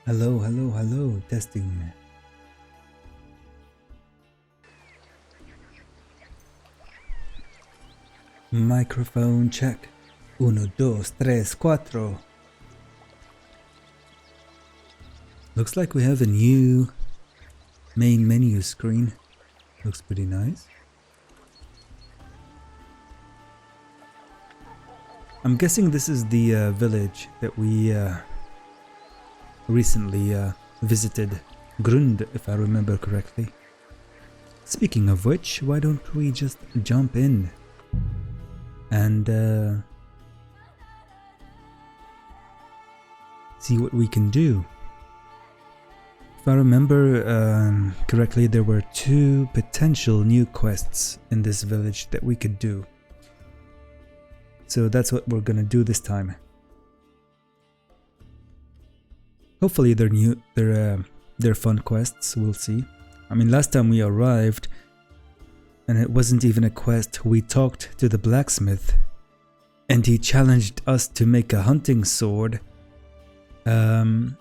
Hello, hello, hello, testing. Microphone check. Uno, dos, tres, cuatro. Looks like we have a new main menu screen. Looks pretty nice. I'm guessing this is the village that we recently visited. Grund, if I remember correctly. Speaking of which, why don't we just jump in and see what we can do. If I remember correctly, there were 2 potential new quests in this village that we could do. So that's what we're gonna do this time. Hopefully they're fun quests, we'll see. I mean, last time we arrived, and it wasn't even a quest, we talked to the blacksmith, and he challenged us to make a hunting sword to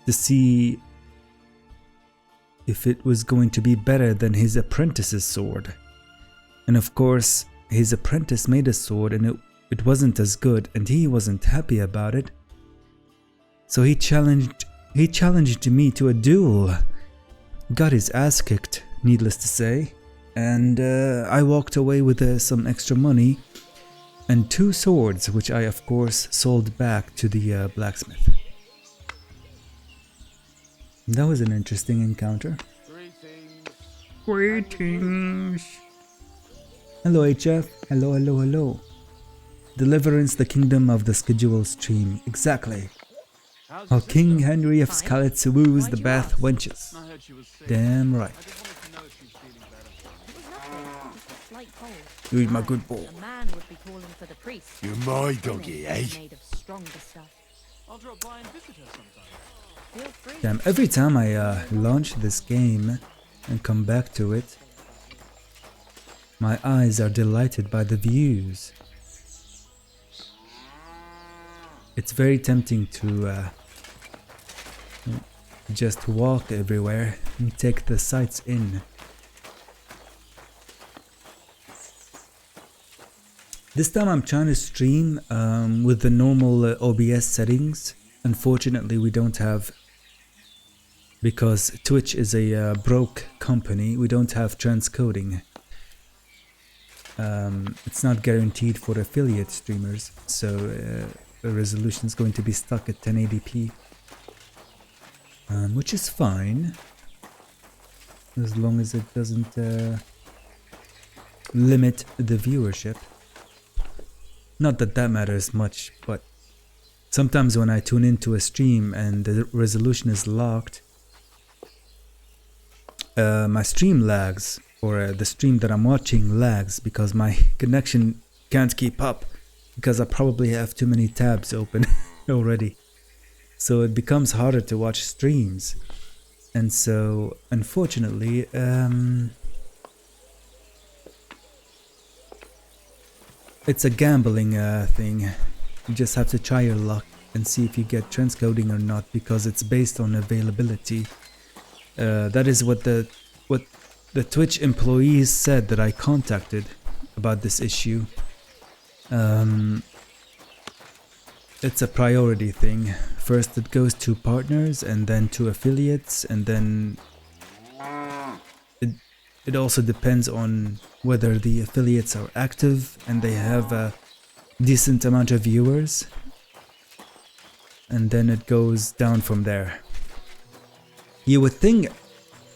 see if it was going to be better than his apprentice's sword. And of course, his apprentice made a sword and it wasn't as good, and he wasn't happy about it. So he challenged me to a duel. Got his ass kicked, needless to say, and I walked away with some extra money and 2 swords, which I of course sold back to the blacksmith. That was an interesting encounter. Greetings. Hello HF, hello, hello, hello. Deliverance, the kingdom of the scheduled stream, exactly. How King Henry of Skalitz woos the Bath wenches. Damn right. You're my good boy. A man would be calling for the priest. You're my doggy, eh? Made of stronger stuff. I'll drop by and visit her sometime. Feel free. Damn, every time I launch this game and come back to it, my eyes are delighted by the views. It's very tempting to just walk everywhere and take the sights in. This time I'm trying to stream with the normal OBS settings. Unfortunately, we don't have, because Twitch is a broke company, we don't have transcoding. It's not guaranteed for affiliate streamers, so the resolution is going to be stuck at 1080p, which is fine as long as it doesn't limit the viewership. Not that that matters much, but sometimes when I tune into a stream and the resolution is locked, my stream lags, or the stream that I'm watching lags because my connection can't keep up, because I probably have too many tabs open already. So it becomes harder to watch streams. And so, unfortunately, it's a gambling thing. You just have to try your luck and see if you get transcoding or not, because it's based on availability. That is what the Twitch employees said that I contacted about this issue. It's a priority thing. First it goes to partners, and then to affiliates, and then it also depends on whether the affiliates are active and they have a decent amount of viewers, and then it goes down from there. You would think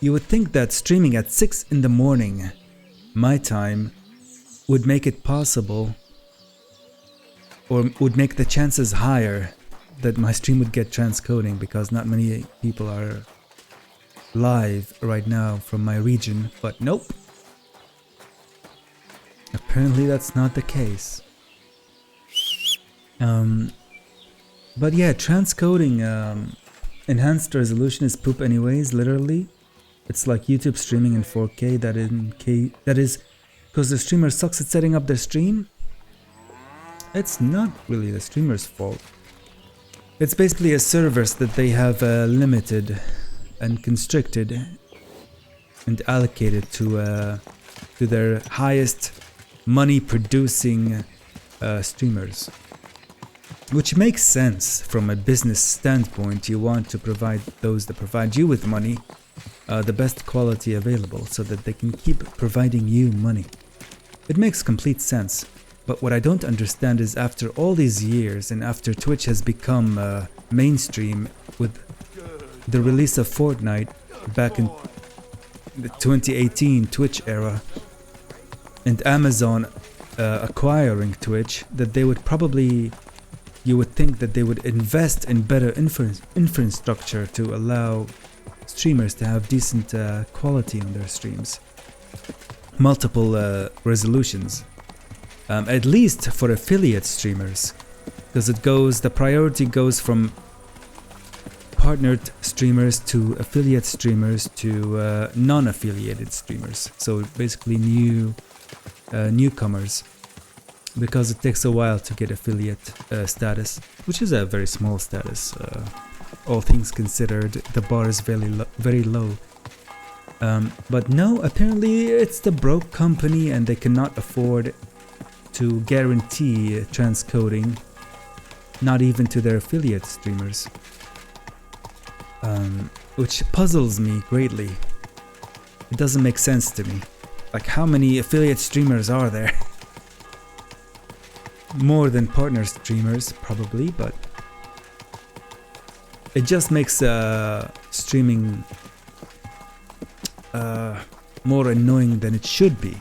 that streaming at 6 in the morning, my time, would make it possible, or would make the chances higher that my stream would get transcoding, because not many people are live right now from my region, but nope. Apparently that's not the case. But yeah, transcoding enhanced resolution is poop anyways, literally. It's like YouTube streaming in 4K, that is because the streamer sucks at setting up their stream. It's not really the streamer's fault. It's basically a service that they have limited and constricted and allocated to their highest money producing streamers. Which makes sense from a business standpoint. You want to provide those that provide you with money the best quality available so that they can keep providing you money. It makes complete sense. But what I don't understand is after all these years and after Twitch has become mainstream with the release of Fortnite back in the 2018 Twitch era and Amazon acquiring Twitch, that they would probably, you would think that they would invest in better infrastructure to allow streamers to have decent quality on their streams. Multiple resolutions. At least for affiliate streamers. Because the priority goes from partnered streamers to affiliate streamers to non-affiliated streamers. So basically newcomers. Because it takes a while to get affiliate status, which is a very small status. All things considered, the bar is very low. But no, apparently it's the broke company and they cannot afford to guarantee transcoding, not even to their affiliate streamers. Which puzzles me greatly. It doesn't make sense to me. Like, how many affiliate streamers are there? More than partner streamers, probably, but it just makes streaming more annoying than it should be.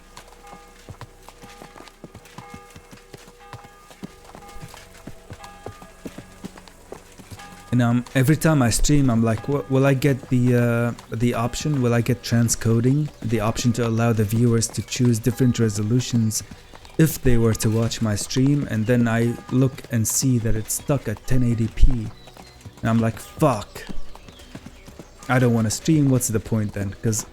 And every time I stream, I'm like, will I get the option? Will I get transcoding? The option to allow the viewers to choose different resolutions if they were to watch my stream, and then I look and see that it's stuck at 1080p. And I'm like, fuck. I don't want to stream, what's the point then? Because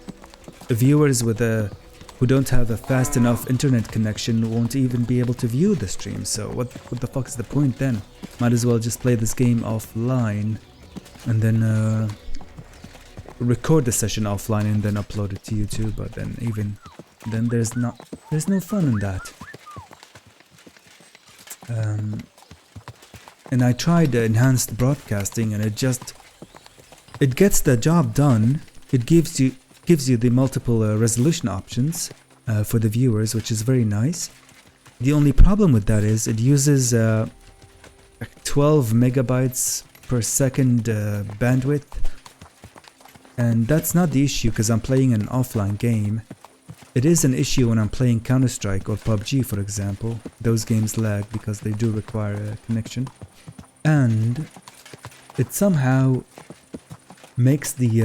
viewers who don't have a fast enough internet connection won't even be able to view the stream, so what the fuck is the point then? Might as well just play this game offline and then record the session offline and then upload it to YouTube, but then even then there's no fun in that. And I tried enhanced broadcasting and it gets the job done. It gives you the multiple resolution options for the viewers, which is very nice. The only problem with that is it uses 12 megabytes per second bandwidth, and that's not the issue because I'm playing an offline game. It is an issue when I'm playing Counter-Strike or PUBG, for example. Those games lag because they do require a connection. And it somehow makes the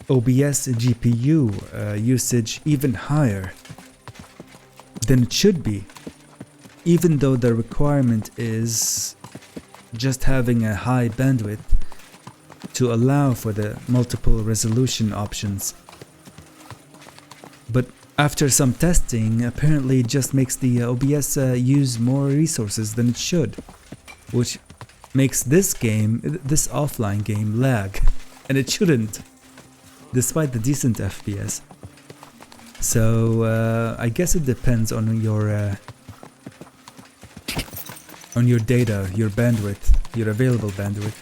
OBS GPU usage even higher than it should be. Even though the requirement is just having a high bandwidth to allow for the multiple resolution options. But after some testing, apparently it just makes the OBS use more resources than it should, which makes this offline game lag, and it shouldn't, despite the decent FPS. So I guess it depends on your data, your bandwidth, your available bandwidth,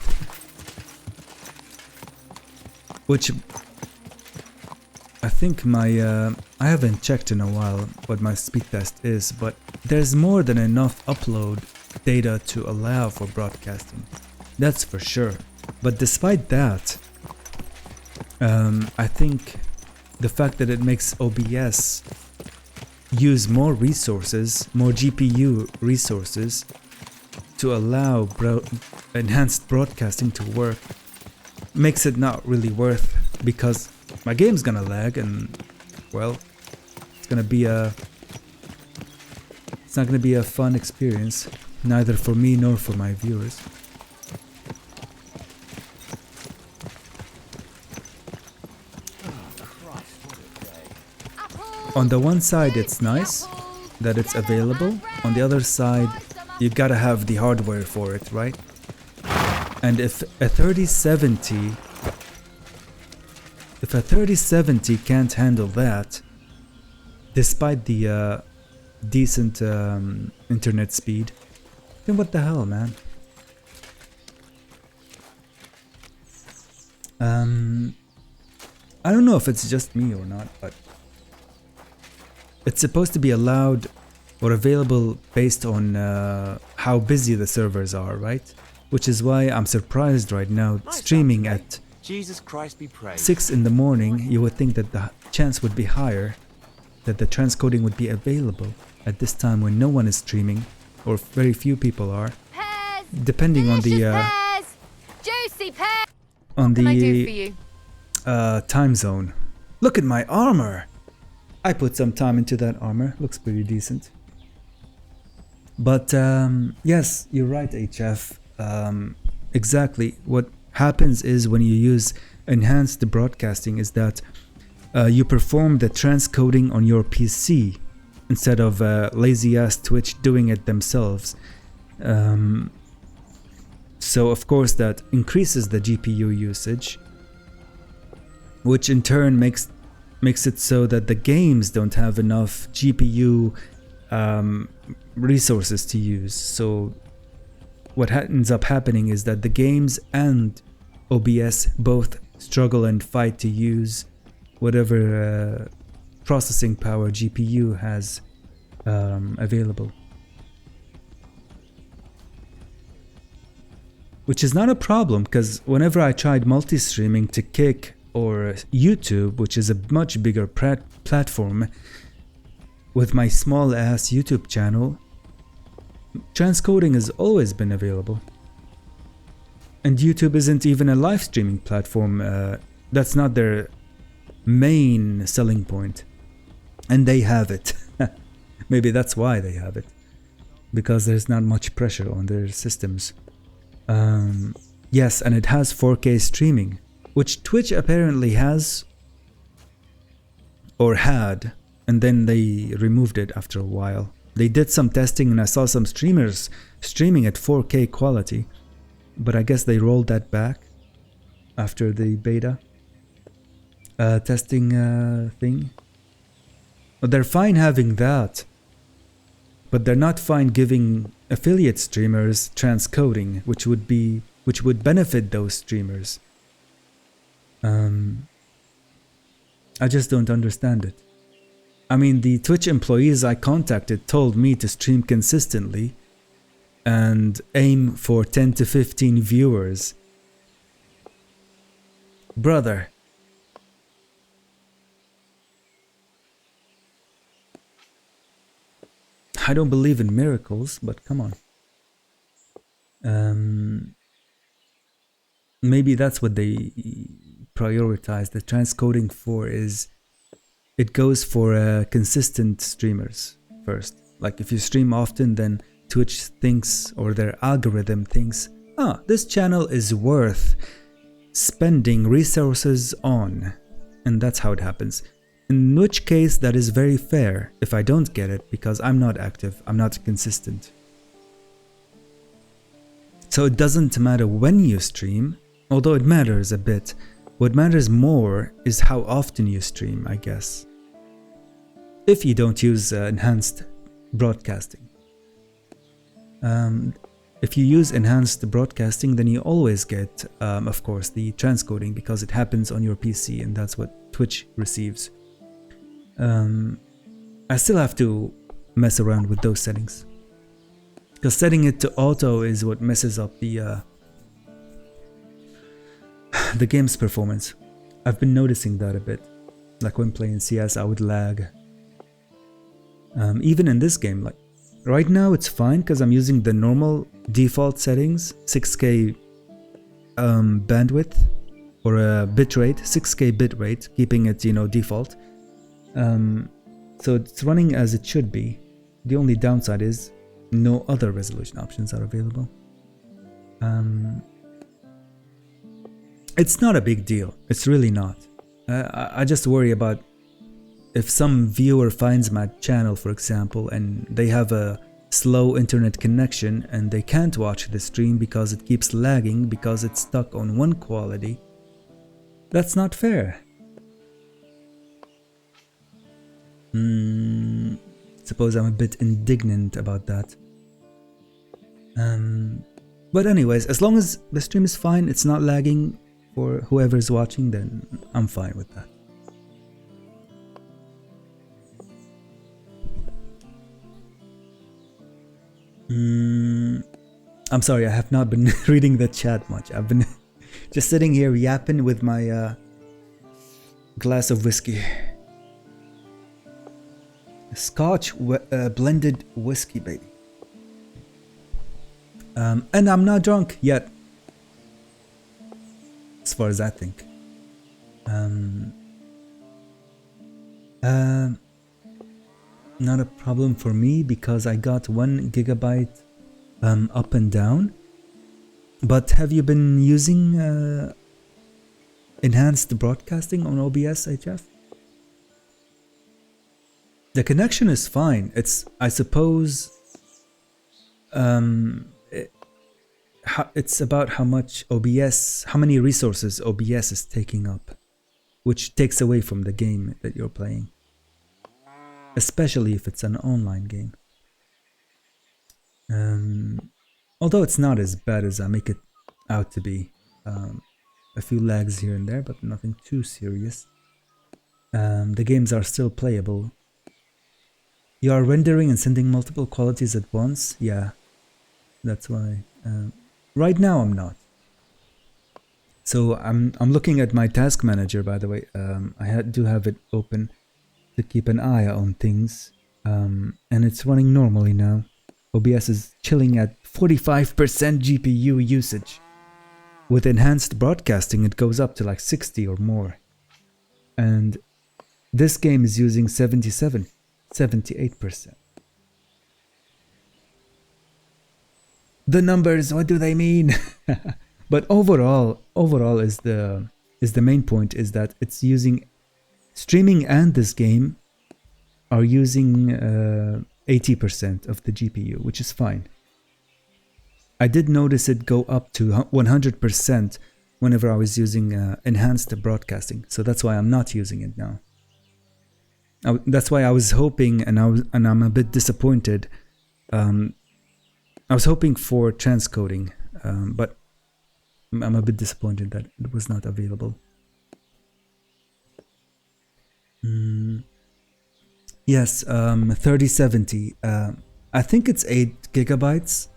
which I think I haven't checked in a while what my speed test is, but there's more than enough upload data to allow for broadcasting. That's for sure. But despite that, I think the fact that it makes OBS use more resources, more GPU resources, to allow enhanced broadcasting to work, makes it not really worth, because my game's gonna lag and, well, it's not gonna be a fun experience, neither for me nor for my viewers. On the one side it's nice that it's available, on the other side you gotta have the hardware for it, right? And if a 3070 can't handle that, despite the decent internet speed, then what the hell, man? I don't know if it's just me or not, but it's supposed to be allowed or available based on how busy the servers are, right? Which is why I'm surprised right now, streaming at Jesus Christ be praised. 6 in the morning. You would think that the chance would be higher that the transcoding would be available at this time when no one is streaming, or very few people are, Pears! depending on the Pears! Juicy pears! on What can I do the for you? time zone. Look at my armor. I put some time into that armor. Looks pretty decent. But yes, you're right, HF. Exactly. What happens is when you use enhanced broadcasting is that you perform the transcoding on your PC instead of lazy ass Twitch doing it themselves. So of course that increases the GPU usage, which in turn makes it so that the games don't have enough GPU resources to use. So what ends up happening is that the games and OBS both struggle and fight to use whatever processing power GPU has available. Which is not a problem, because whenever I tried multi-streaming to Kick or YouTube, which is a much bigger platform, with my small ass YouTube channel, transcoding has always been available. And YouTube isn't even a live streaming platform. That's not their main selling point. And they have it. Maybe that's why they have it. Because there's not much pressure on their systems. Yes, and it has 4K streaming, which Twitch apparently has, or had, and then they removed it after a while. They did some testing and I saw some streamers streaming at 4K quality, but I guess they rolled that back after the beta testing thing. But they're fine having that, but they're not fine giving affiliate streamers transcoding, which would benefit those streamers. I just don't understand it. I mean, the Twitch employees I contacted told me to stream consistently and aim for 10 to 15 viewers. Brother. I don't believe in miracles, but come on. Maybe that's what they prioritize the transcoding for, is it goes for consistent streamers first. Like if you stream often, then Twitch thinks, or their algorithm thinks, this channel is worth spending resources on. And that's how it happens. In which case, that is very fair if I don't get it, because I'm not active, I'm not consistent. So it doesn't matter when you stream, although it matters a bit. What matters more is how often you stream, I guess. If you don't use enhanced broadcasting. If you use enhanced broadcasting, then you always get, of course, the transcoding, because it happens on your PC and that's what Twitch receives. I still have to mess around with those settings, because setting it to auto is what messes up the game's performance. I've been noticing that a bit. Like when playing CS, I would lag. Even in this game, like right now it's fine because I'm using the normal default settings, 6K bandwidth, or a bitrate, 6K bitrate, keeping it, default. So it's running as it should be. The only downside is no other resolution options are available. It's not a big deal. It's really not. I just worry about if some viewer finds my channel, for example, and they have a slow internet connection and they can't watch the stream because it keeps lagging because it's stuck on one quality. That's not fair. Suppose I'm a bit indignant about that. But anyways, as long as the stream is fine, it's not lagging for whoever's watching, then I'm fine with that. I'm sorry, I have not been reading the chat much. I've been just sitting here yapping with my glass of whiskey. Scotch blended whiskey, baby. And I'm not drunk yet, as far as I think. Not a problem for me because I got 1 gigabyte up and down. But have you been using enhanced broadcasting on OBS HF? The connection is fine. It's, I suppose, it's about how much OBS, how many resources OBS is taking up, which takes away from the game that you're playing, especially if it's an online game. Although it's not as bad as I make it out to be. A few lags here and there, but nothing too serious. The games are still playable. You are rendering and sending multiple qualities at once? Yeah, that's why. Right now I'm not. So I'm looking at my task manager, by the way. I do have it open to keep an eye on things, and it's running normally now. OBS is chilling at 45% GPU usage. With enhanced broadcasting, it goes up to like 60 or more. And this game is using 78%. The numbers, what do they mean? But overall is the main point, is that it's using streaming and this game are using 80% of the GPU, which is fine. I did notice it go up to 100% whenever I was using enhanced broadcasting, so that's why I'm not using it now. That's why I was hoping, and I'm a bit disappointed. I was hoping for transcoding, but I'm a bit disappointed that it was not available. Yes, 3070. I think it's 8 gigabytes.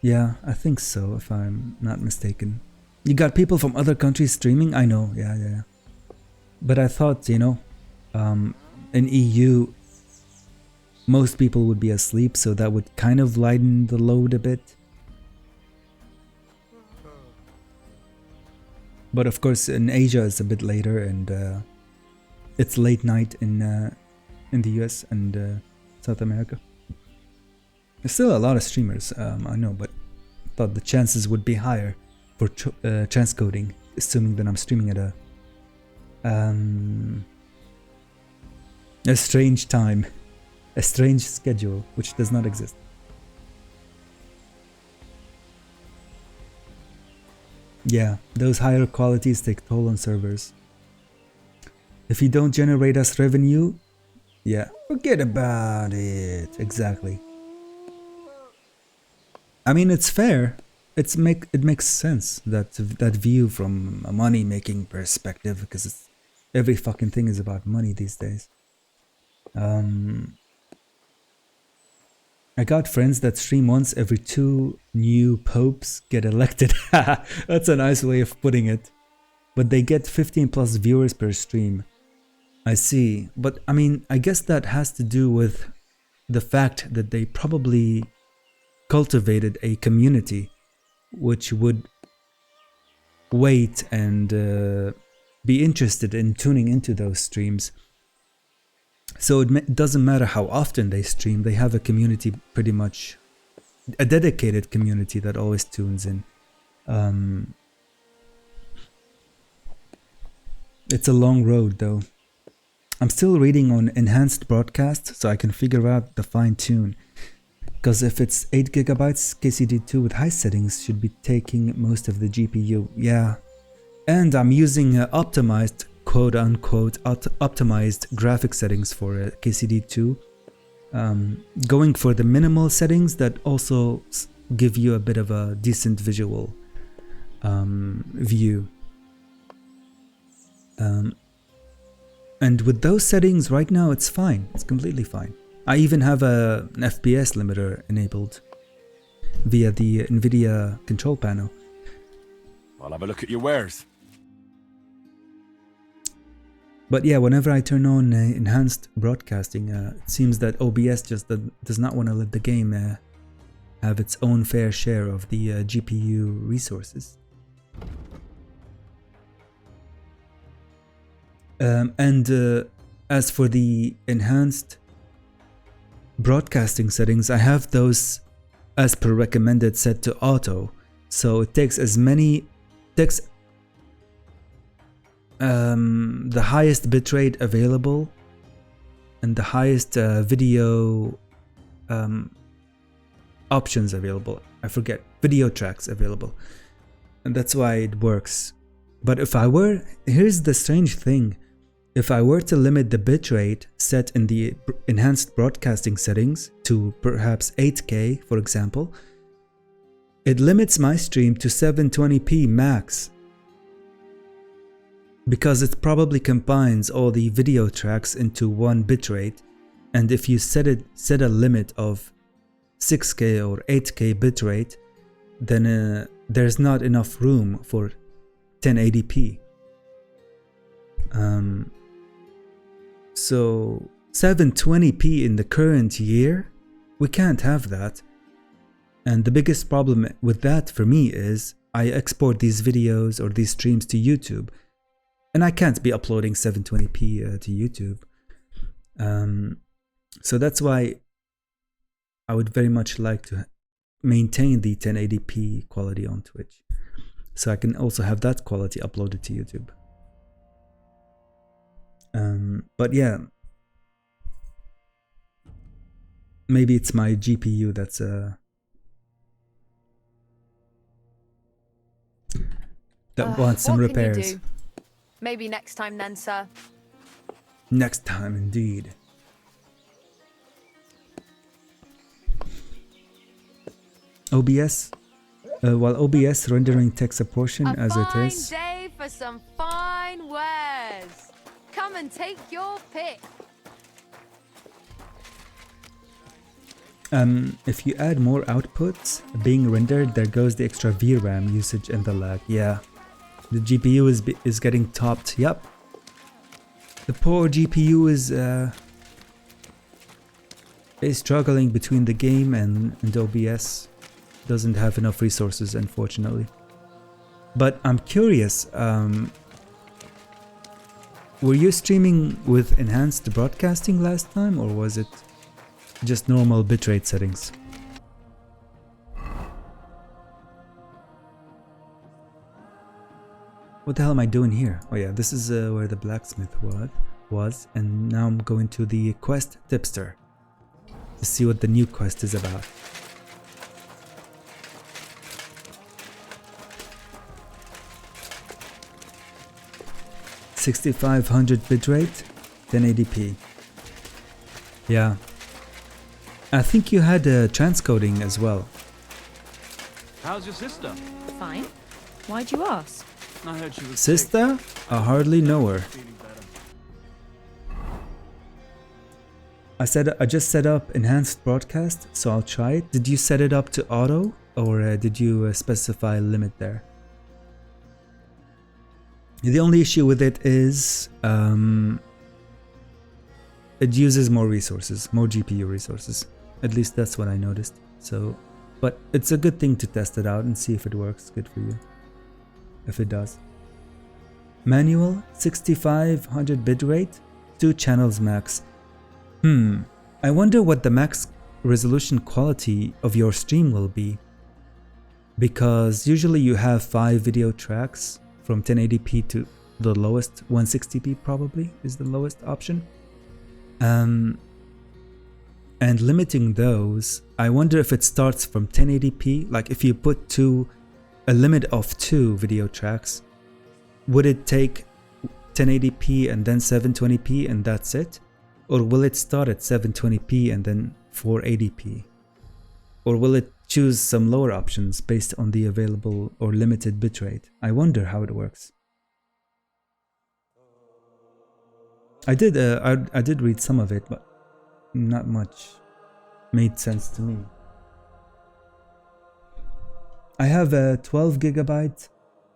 Yeah, I think so, if I'm not mistaken. You got people from other countries streaming? I know, yeah. But I thought, you know, in EU, most people would be asleep, so that would kind of lighten the load a bit. But of course, in Asia, it's a bit later, and it's late night in the US and South America. There's still a lot of streamers, I know, but I thought the chances would be higher for transcoding, assuming that I'm streaming at a strange time, a strange schedule, which does not exist. Yeah, those higher qualities take toll on servers. If you don't generate us revenue, yeah, forget about it. Exactly. I mean, it's fair. It makes sense, that view from a money-making perspective, because every fucking thing is about money these days. I got friends that stream once every 2 new popes get elected. That's a nice way of putting it. But they get 15 plus viewers per stream. I see. But I mean, I guess that has to do with the fact that they probably cultivated a community which would wait and be interested in tuning into those streams. So it doesn't matter how often they stream, they have a community, pretty much a dedicated community that always tunes in. It's a long road though. I'm still reading on enhanced broadcast so I can figure out the fine tune. Because if it's 8 gigabytes, KCD2 with high settings should be taking most of the GPU. Yeah. And I'm using optimized, quote unquote, optimized graphic settings for KCD2. Going for the minimal settings that also give you a bit of a decent visual view. And with those settings right now, it's fine. It's completely fine. I even have an FPS limiter enabled via the NVIDIA control panel. I'll have a look at your wares. But yeah, whenever I turn on enhanced broadcasting, it seems that OBS just does not want to let the game have its own fair share of the GPU resources. As for the enhanced broadcasting settings, I have those as per recommended set to auto, so it takes the highest bitrate available and the highest video options available. I forget, video tracks available, and that's why it works. But here's the strange thing, if I were to limit the bitrate set in the enhanced broadcasting settings to perhaps 8K, for example, it limits my stream to 720p max, because it probably combines all the video tracks into one bitrate, and if you set a limit of 6K or 8K bitrate, then there's not enough room for 1080p. So 720p in the current year, we can't have that. And the biggest problem with that for me is I export these videos or these streams to YouTube, and I can't be uploading 720p to YouTube. So that's why I would very much like to maintain the 1080p quality on Twitch, so I can also have that quality uploaded to YouTube. But yeah, maybe it's my GPU that's that wants some repairs. What can you do? Maybe next time then, sir. Next time, indeed. OBS, while OBS rendering takes a portion as it is. A fine day for some fine wares. Come and take your pick. If you add more outputs being rendered, there goes the extra VRAM usage and the lag. Yeah, the GPU is getting topped. Yep, the poor GPU is struggling between the game and OBS. Doesn't have enough resources, unfortunately. But I'm curious. Were you streaming with enhanced broadcasting last time, or was it just normal bitrate settings? What the hell am I doing here? Oh yeah, this is where the blacksmith was, and now I'm going to the quest tipster to see what the new quest is about. $6,500 bitrate, 1080p. Yeah. I think you had transcoding as well. How's your sister? Fine. Why'd you ask? I heard she was Sister? I hardly know her. sick. Feeling better. I just set up enhanced broadcast, so I'll try it. Did you set it up to auto, or did you specify a limit there? The only issue with it is it uses more resources, more GPU resources. At least that's what I noticed. So, but it's a good thing to test it out and see if it works good for you. If it does. Manual, 6500 bitrate, 2 channels max. I wonder what the max resolution quality of your stream will be. Because usually you have 5 video tracks from 1080p to the lowest, 160p probably is the lowest option. and limiting those, I wonder if it starts from 1080p, like if you put a limit of 2 video tracks, would it take 1080p and then 720p and that's it? Or will it start at 720p and then 480p? Or will it choose some lower options based on the available or limited bitrate? I wonder how it works. I did read some of it, but not much made sense to me. I have a 12 gigabyte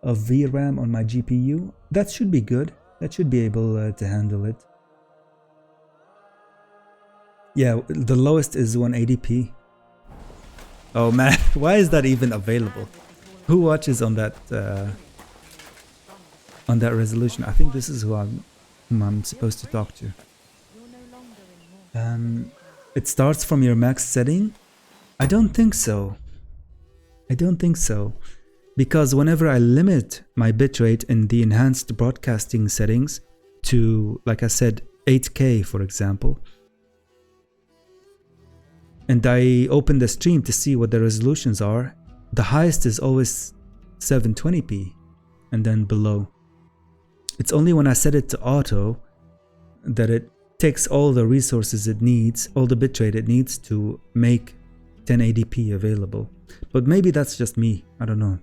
of VRAM on my GPU. That should be good. That should be able to handle it. Yeah, the lowest is 180p. Oh man, why is that even available? Who watches on that resolution? I think this is who I'm supposed to talk to. It starts from your max setting? I don't think so. I don't think so. Because whenever I limit my bitrate in the enhanced broadcasting settings to, like I said, 8K for example, and I open the stream to see what the resolutions are, the highest is always 720p and then below. It's only when I set it to auto that it takes all the resources it needs, all the bitrate it needs to make 1080p available. But maybe that's just me, I don't know.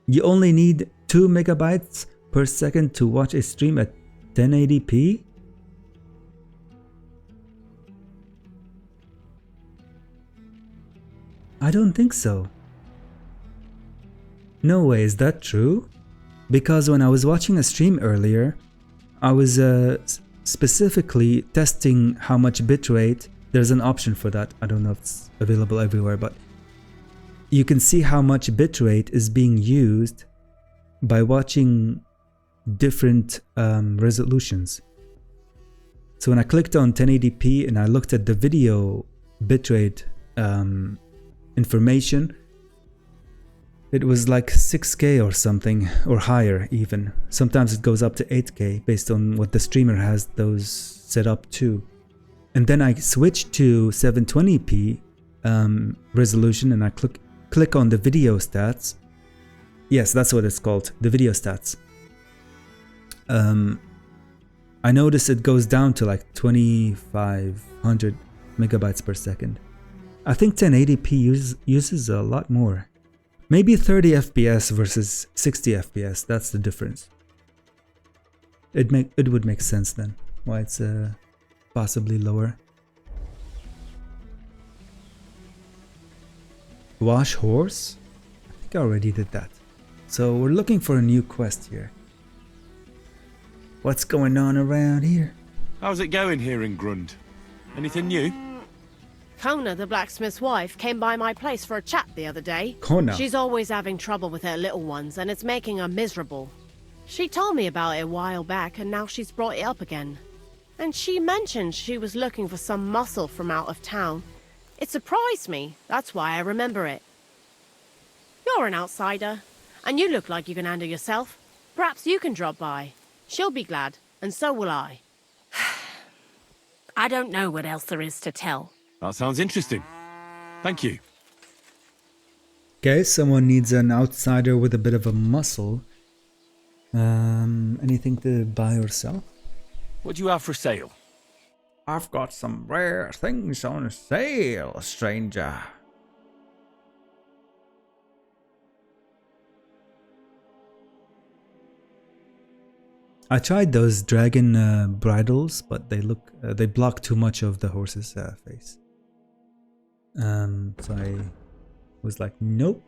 You only need 2 megabytes per second to watch a stream at 1080p? I don't think so. No way, is that true? Because when I was watching a stream earlier, I was specifically testing how much bitrate. There's an option for that. I don't know if it's available everywhere, but you can see how much bitrate is being used by watching different resolutions. So when I clicked on 1080p and I looked at the video bitrate information, it was like 6K or something, or higher even. Sometimes it goes up to 8K based on what the streamer has those set up to. And then I switched to 720p resolution and I click on the video stats. Yes, that's what it's called, the video stats. I noticed it goes down to like 2500 megabytes per second. I think 1080p uses a lot more. Maybe 30 FPS versus 60 FPS, that's the difference. It would make sense then, why it's possibly lower. Wash horse? I think I already did that. So we're looking for a new quest here. What's going on around here? How's it going here in Grund? Anything new? Kona, the blacksmith's wife, came by my place for a chat the other day. Kona. She's always having trouble with her little ones, and it's making her miserable. She told me about it a while back, and now she's brought it up again. And she mentioned she was looking for some muscle from out of town. It surprised me, that's why I remember it. You're an outsider, and you look like you can handle yourself. Perhaps you can drop by. She'll be glad, and so will I. I don't know what else there is to tell. That sounds interesting. Thank you. Okay, someone needs an outsider with a bit of a muscle. Anything to buy or sell? What do you have for sale? I've got some rare things on sale, stranger. I tried those dragon bridles, but they block too much of the horse's face. So I was like, nope.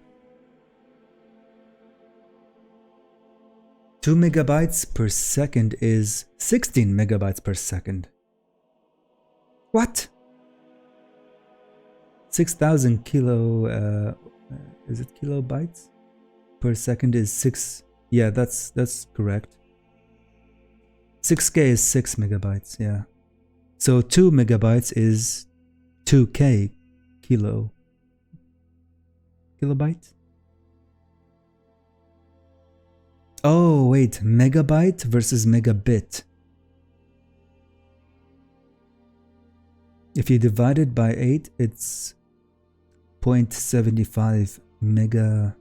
2 megabytes per second is 16 megabytes per second. What? 6,000 kilo, is it kilobytes? Per second is 6, yeah, that's correct. 6K is 6 megabytes, yeah. So 2 megabytes is 2K kilobyte? Oh, wait, megabyte versus megabit. If you divide it by 8, it's 0.75 mega.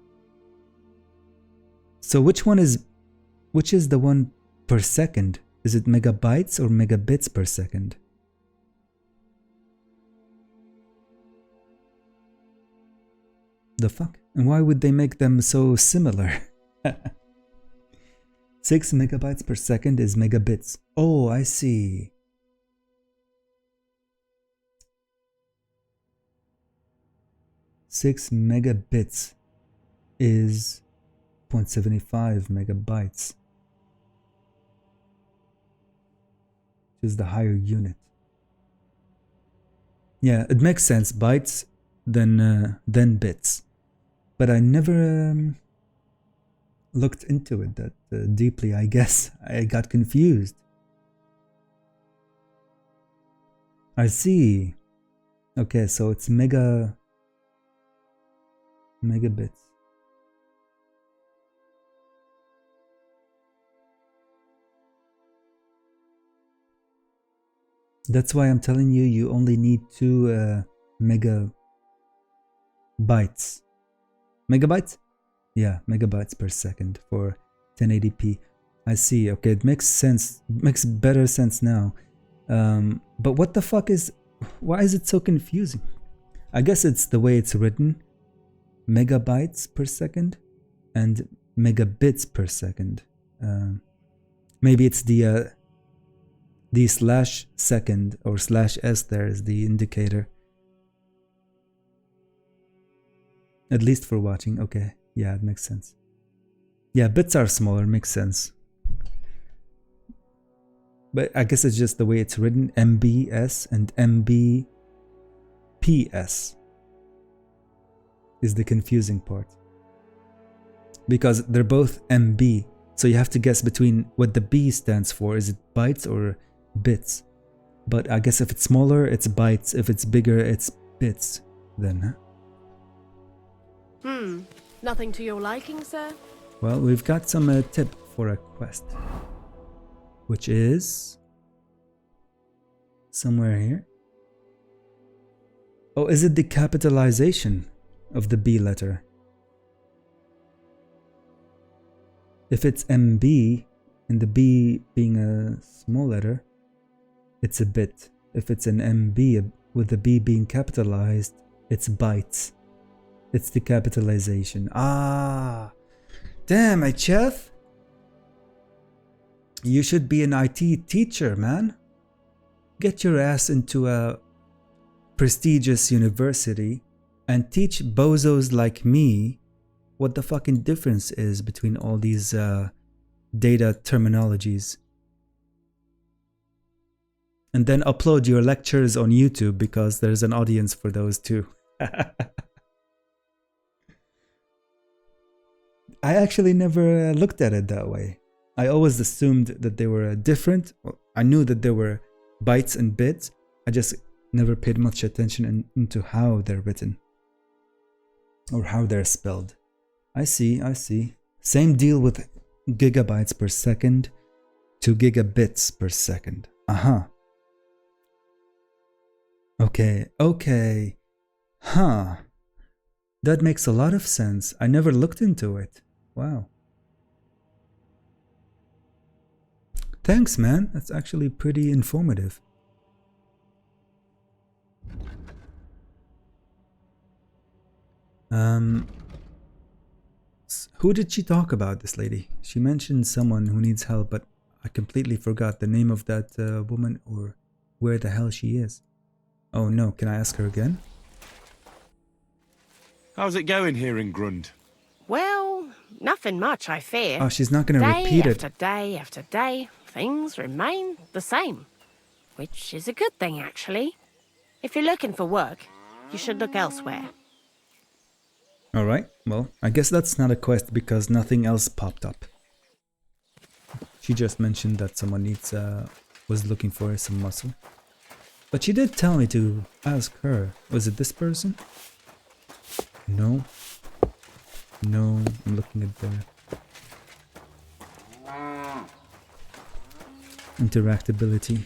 So which is the one per second? Is it megabytes or megabits per second? The fuck? And why would they make them so similar? 6 megabytes per second is megabits. Oh, I see. Six megabits is 0.75 megabytes, which is the higher unit. Yeah, it makes sense. Bytes, then bits. But I never looked into it that deeply. I guess I got confused. I see. Okay, so it's megabits. That's why I'm telling you, you only need 2 megabytes. Megabytes? Yeah, megabytes per second for 1080p. I see. Okay, it makes sense. It makes better sense now. But what the fuck is... Why is it so confusing? I guess it's the way it's written. Megabytes per second and megabits per second. Maybe it's the slash second or slash s there is the indicator. At least for watching. Okay. Yeah, it makes sense. Yeah, bits are smaller. Makes sense. But I guess it's just the way it's written. MBS and MBPS is the confusing part. Because they're both MB. So you have to guess between what the B stands for. Is it bytes or bits? But I guess if it's smaller, it's bytes. If it's bigger, it's bits. Then, huh? Nothing to your liking, sir? Well, we've got some tip for a quest. Which is... somewhere here. Oh, is it the capitalization of the B letter? If it's MB, and the B being a small letter, it's a bit. If it's an MB with the B being capitalized, it's bytes. It's the capitalization. Ah! Damn, chef! You should be an IT teacher, man. Get your ass into a prestigious university and teach bozos like me what the fucking difference is between all these data terminologies. And then upload your lectures on YouTube because there's an audience for those too. I actually never looked at it that way. I always assumed that they were different. Well, I knew that there were bytes and bits. I just never paid much attention into how they're written. Or how they're spelled. I see. Same deal with gigabytes per second to gigabits per second. Okay. Huh. That makes a lot of sense. I never looked into it. Wow. Thanks, man. That's actually pretty informative. Who did she talk about, this lady? She mentioned someone who needs help, but I completely forgot the name of that woman or where the hell she is. Oh no, can I ask her again? How's it going here in Grund? Well, nothing much, I fear. Oh, she's not going to repeat it. Day after day, things remain the same. Which is a good thing, actually. If you're looking for work, you should look elsewhere. Alright, well, I guess that's not a quest because nothing else popped up. She just mentioned that someone was looking for some muscle. But she did tell me to ask her. Was it this person? No. No, I'm looking at the interactability.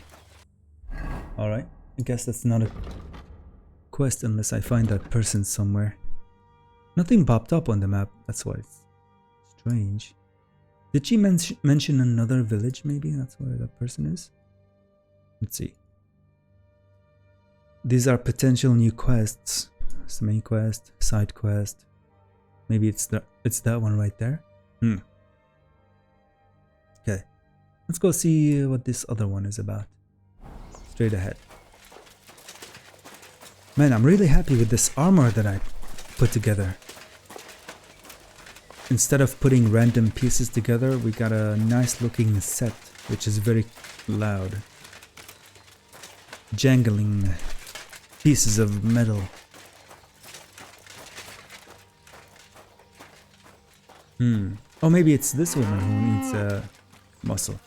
Alright, I guess that's not a quest unless I find that person somewhere. Nothing popped up on the map, that's why it's strange. Did she mention another village maybe? That's where that person is? Let's see. These are potential new quests. It's the main quest, side quest. Maybe it's that one right there. Okay. Let's go see what this other one is about. Straight ahead. Man, I'm really happy with this armor that I put together. Instead of putting random pieces together, we got a nice looking set, which is very loud. Jangling pieces of metal. Oh, maybe it's this woman who needs muscle.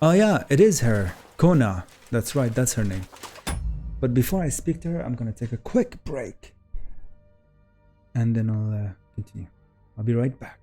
Oh yeah, it is her. Kona. That's right, that's her name. But before I speak to her, I'm gonna take a quick break. And then I'll continue. I'll be right back.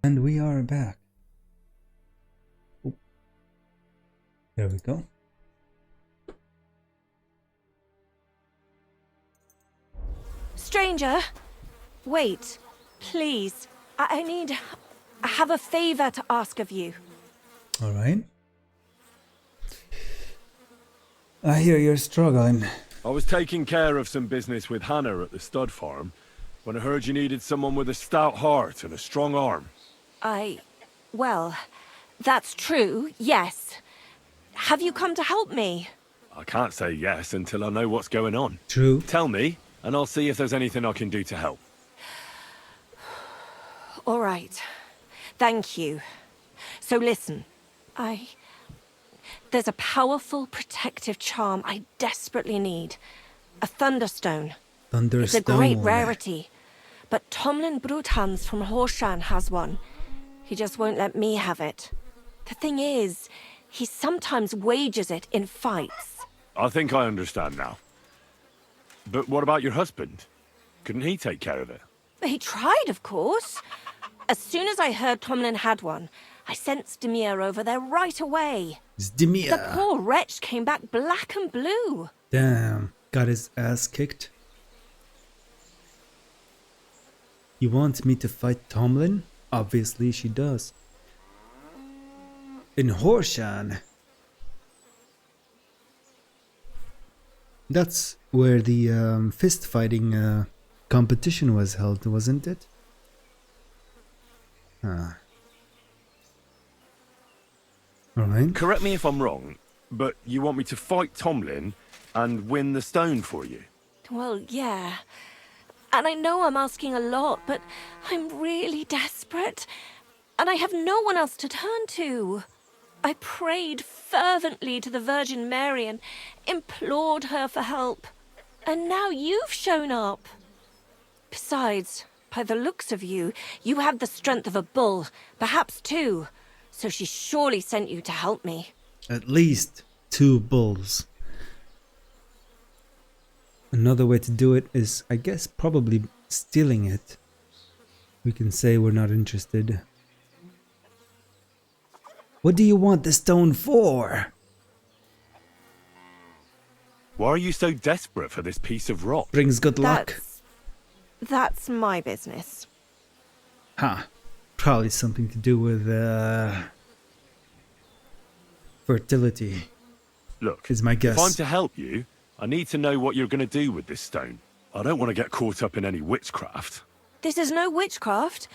And we are back. There we go. Stranger, wait, please. I have a favor to ask of you. All right. I hear you're struggling. I was taking care of some business with Hannah at the stud farm when I heard you needed someone with a stout heart and a strong arm. Well, that's true, yes. Have you come to help me? I can't say yes until I know what's going on. True. Tell me, and I'll see if there's anything I can do to help. All right. Thank you. So listen, there's a powerful protective charm I desperately need. A thunderstone. Thunderstone. It's a great rarity. But Tomlin Bruthans from Horshan has one. He just won't let me have it. The thing is, he sometimes wages it in fights. I think I understand now. But what about your husband? Couldn't he take care of it? He tried, of course. As soon as I heard Tomlin had one, I sent Stimir over there right away. Zdimir. The poor wretch came back black and blue. Damn. Got his ass kicked. You want me to fight Tomlin? Obviously she does. In Horshan. That's where the fist fighting competition was held, wasn't it? Alright. Correct me if I'm wrong, but you want me to fight Tomlin and win the stone for you? Well, yeah. And I know I'm asking a lot, but I'm really desperate. And I have no one else to turn to. I prayed fervently to the Virgin Mary and implored her for help. And now you've shown up. Besides, by the looks of you, you have the strength of a bull, perhaps two. So she surely sent you to help me. At least 2 bulls. Another way to do it is, I guess, probably stealing it. We can say we're not interested. What do you want the stone for? Why are you so desperate for this piece of rock? Brings good luck. That's my business. Huh. Probably something to do with fertility. Look, is my guess. if I'm to help you, I need to know what you're going to do with this stone. I don't want to get caught up in any witchcraft. This is no witchcraft.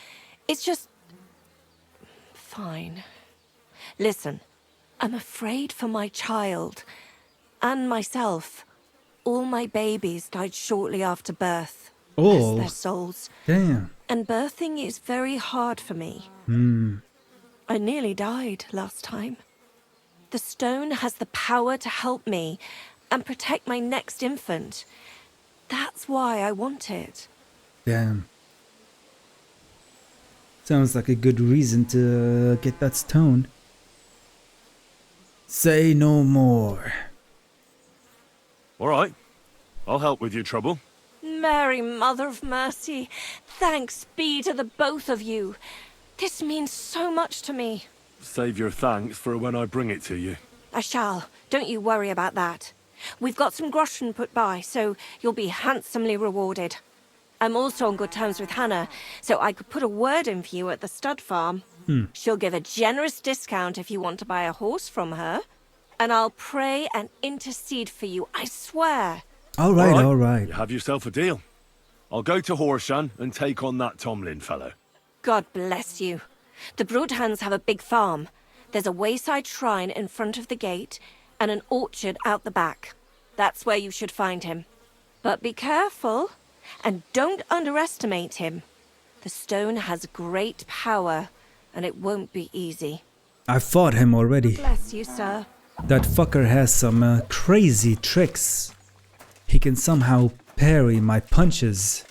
It's just... Fine. Listen, I'm afraid for my child. And myself. All my babies died shortly after birth. Oh. Bless their souls. Damn. And birthing is very hard for me. I nearly died last time. The stone has the power to help me and protect my next infant. That's why I want it. Damn. Sounds like a good reason to get that stone. Say no more. All right, I'll help with your trouble. Mary, Mother of Mercy, thanks be to the both of you. This means so much to me. Save your thanks for when I bring it to you. I shall. Don't you worry about that. We've got some groschen put by, so you'll be handsomely rewarded. I'm also on good terms with Hannah, so I could put a word in for you at the stud farm. She'll give a generous discount if you want to buy a horse from her. And I'll pray and intercede for you, I swear. Alright, alright. You have yourself a deal. I'll go to Horshan and take on that Tomlin fellow. God bless you. The Broadhands have a big farm. There's a wayside shrine in front of the gate and an orchard out the back. That's where you should find him. But be careful and don't underestimate him. The stone has great power and it won't be easy. I fought him already. Bless you, sir. That fucker has some crazy tricks. He can somehow parry my punches.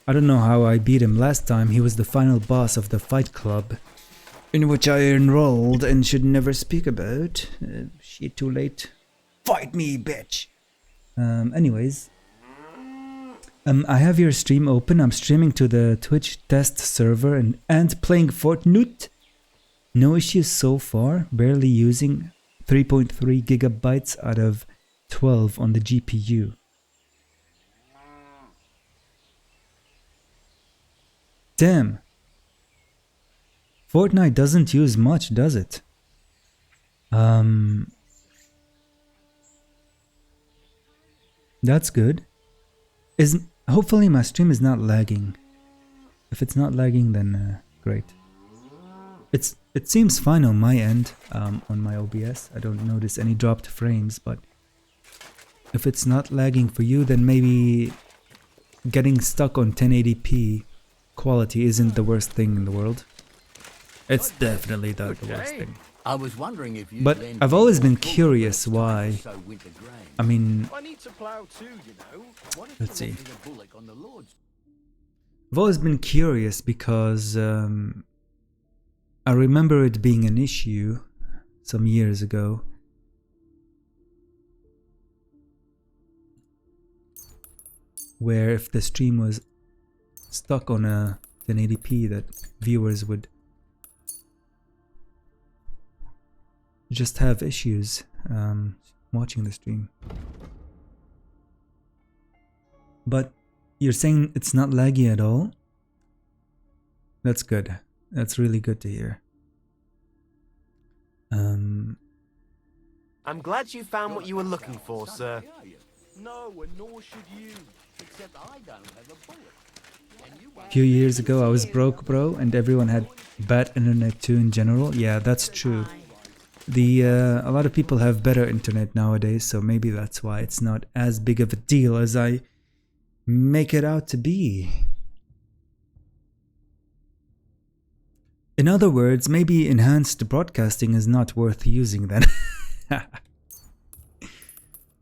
I don't know how I beat him last time. He was the final boss of the fight club, in which I enrolled and should never speak about. Shit, too late. Fight me, bitch! Anyways. I have your stream open. I'm streaming to the Twitch test server and playing Fortnite. No issues so far, barely using 3.3 gigabytes out of 12 on the GPU. Damn. Fortnite doesn't use much, does it? That's good. Hopefully my stream is not lagging. If it's not lagging, then great. It seems fine on my end, on my OBS. I don't notice any dropped frames, but if it's not lagging for you, then maybe getting stuck on 1080p quality isn't the worst thing in the world. It's definitely not the worst thing. I was wondering if you. But I've always been curious why. I mean, I need to plow too, you know. let's see. I've always been curious because I remember it being an issue some years ago. Where if the stream was stuck on a 1080p, that viewers would just have issues watching the stream. But you're saying it's not laggy at all? That's good. That's really good to hear. I'm glad you found what you were looking for, sir. No, and nor should you. Except I don't have a bullet. A few years ago I was broke, bro, and everyone had bad internet too in general. Yeah, that's true. A lot of people have better internet nowadays, so maybe that's why it's not as big of a deal as I make it out to be. In other words, maybe enhanced broadcasting is not worth using then.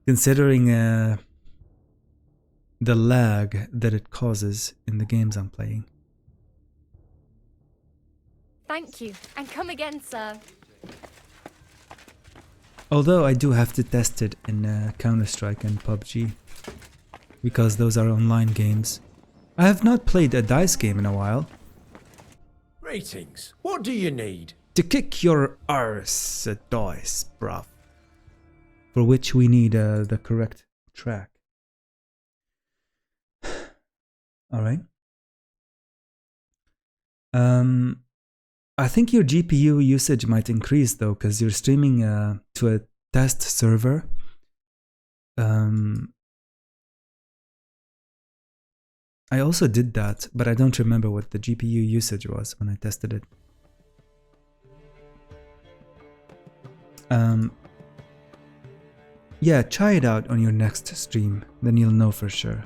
Considering the lag that it causes in the games I'm playing. Thank you, and come again, sir. Although I do have to test it in Counter-Strike and PUBG, because those are online games. I have not played a DICE game in a while. Greetings. What do you need? To kick your arse, DICE, bruv. For which we need the correct track. Alright. I think your GPU usage might increase though, because you're streaming to a test server. I also did that, but I don't remember what the GPU usage was when I tested it. Yeah, try it out on your next stream, then you'll know for sure.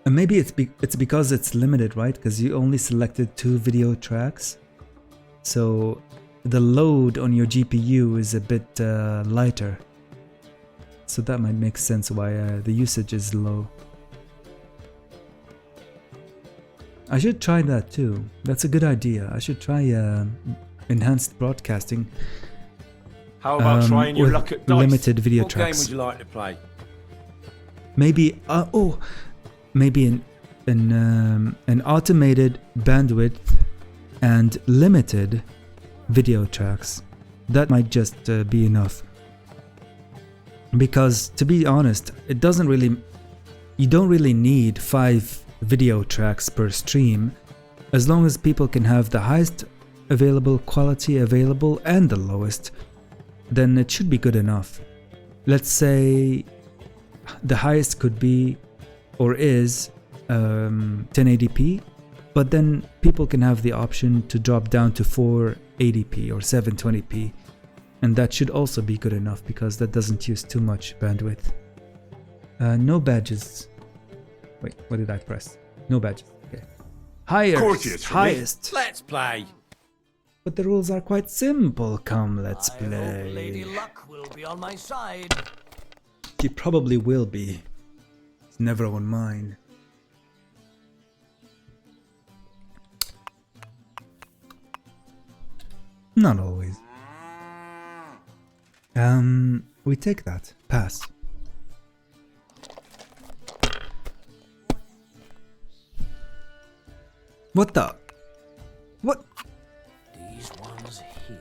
And maybe it's because it's limited, right? Because you only selected 2 video tracks. So the load on your GPU is a bit lighter. So that might make sense why the usage is low. I should try that too. That's a good idea. I should try enhanced broadcasting. How about trying your with luck at DICE? limited video What tracks. game would you like to play? Maybe maybe an automated bandwidth and limited video tracks. That might just be enough. Because to be honest, you don't really need 5 video tracks per stream, as long as people can have the highest available quality available and the lowest, then it should be good enough. Let's say the highest could be or is 1080p, but then people can have the option to drop down to 480p or 720p, and that should also be good enough because that doesn't use too much bandwidth. No badges. Wait, what did I press? No badges. Okay. Highest. Let's play. But the rules are quite simple. Come, let's I play. hope Lady Luck will be on my side. She probably will be. It's never on mine. Not always. We take that. Pass. What the? What? These ones here.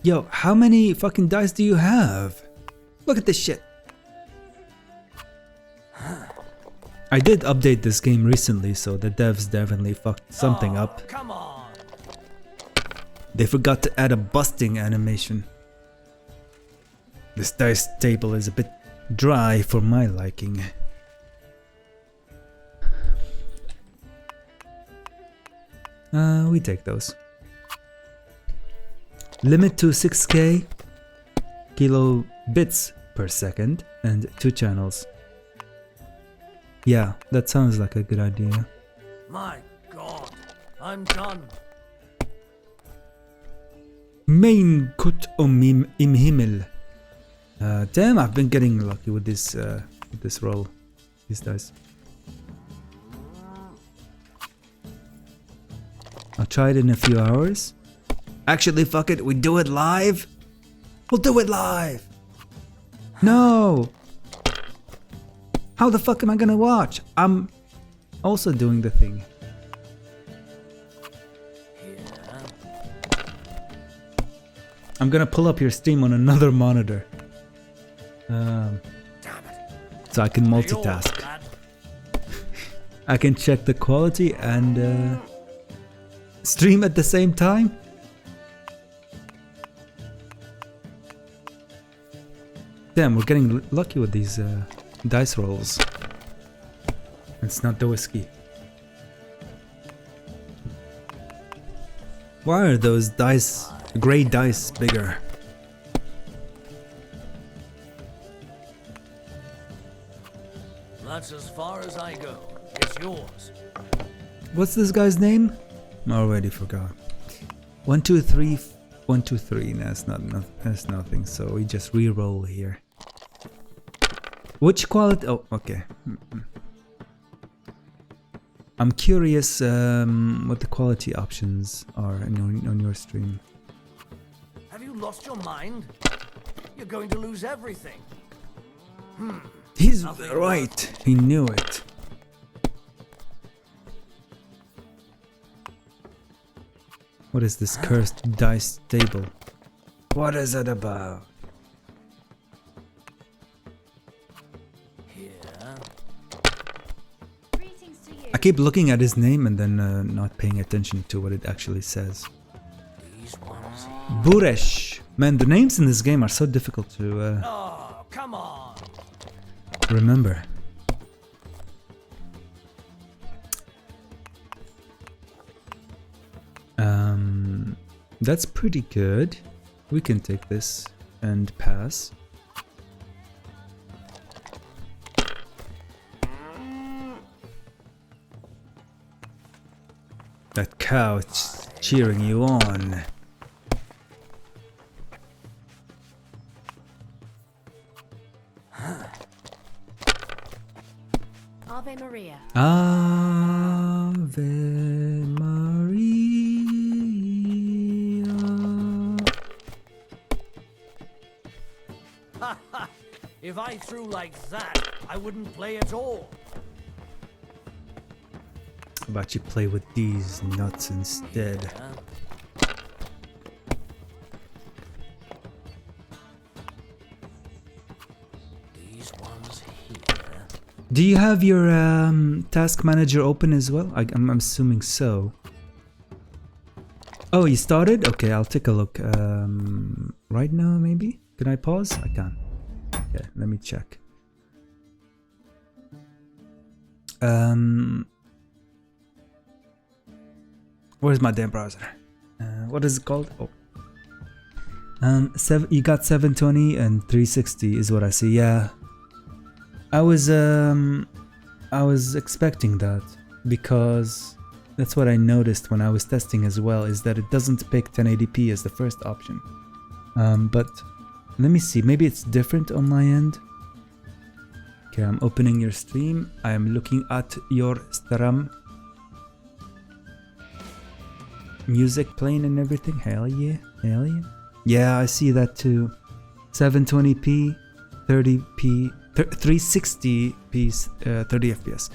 Yo, how many fucking dice do you have? Look at this shit. I did update this game recently, so the devs definitely fucked something up. Come on. They forgot to add a busting animation. This dice table is a bit dry for my liking. We take those. Limit to 6k kilobits per second and 2 channels. Yeah, that sounds like a good idea. My God, I'm done. Mein Kut im Himmel. Damn, I've been getting lucky with this roll. These dice. I'll try it in a few hours. Actually, fuck it, we do it live? We'll do it live! No! How the fuck am I gonna watch? I'm also doing the thing. I'm gonna pull up your stream on another monitor. So I can multitask. I can check the quality and stream at the same time. Damn, we're getting lucky with these dice rolls. It's not the whiskey. Why are those dice, gray dice, bigger? That's as far as I go. It's yours. What's this guy's name? I already forgot. 1, 2, 3, 1, 2, 3. No, that's nothing. So we just re-roll here. Which quality? Oh, okay. I'm curious what the quality options are on your stream. Have you lost your mind? You're going to lose everything. He's right. He knew it. What is this cursed dice table? What is it about? I keep looking at his name and then not paying attention to what it actually says. Buresh. Man, the names in this game are so difficult to Oh, come on. remember. That's pretty good. We can take this and pass. That cow is cheering you on. Ave Maria. Ave Maria. If I threw like that, I wouldn't play at all. How about you play with these nuts instead? These ones here. Do you have your task manager open as well? I'm assuming so. Oh, you started? Okay, I'll take a look. Right now, maybe? Can I pause? I can. Okay, let me check. Where's my damn browser? What is it called? Oh. You got 720 and 360 is what I see. Yeah. I was expecting that because that's what I noticed when I was testing as well, is that it doesn't pick 1080p as the first option. But let me see, maybe it's different on my end. Okay, I'm opening your stream. I am looking at your stream. Music playing and everything. Hell yeah, hell yeah. Yeah, I see that too. 720p, 30p, 360p, 30 fps.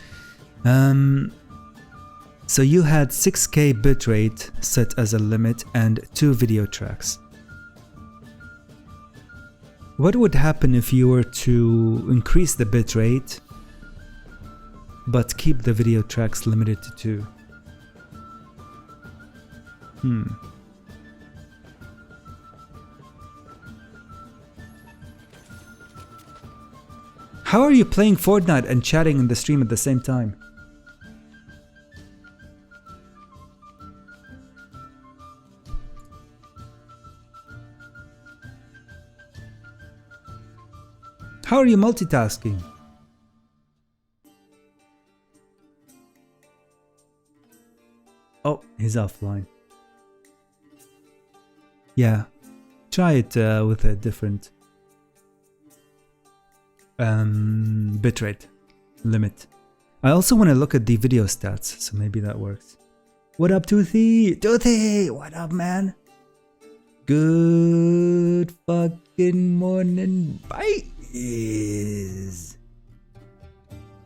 So you had 6K bitrate set as a limit and 2 video tracks. What would happen if you were to increase the bitrate but keep the video tracks limited to 2? How are you playing Fortnite and chatting in the stream at the same time? How are you multitasking? Oh, he's offline. Yeah, try it with a different bitrate limit. I also want to look at the video stats, so maybe that works. What up, Toothy? Toothy! What up, man? Good fucking morning, bye!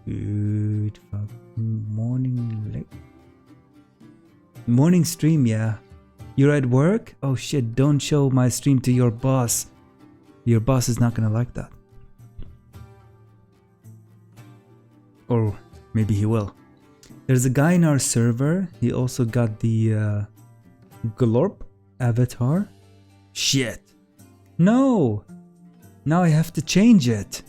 Good fucking morning, late. Morning stream, yeah. You're at work? Oh shit, don't show my stream to your boss. Your boss is not gonna like that. Or maybe he will. There's a guy in our server. He also got the Glorp avatar. Shit. No! Now I have to change it.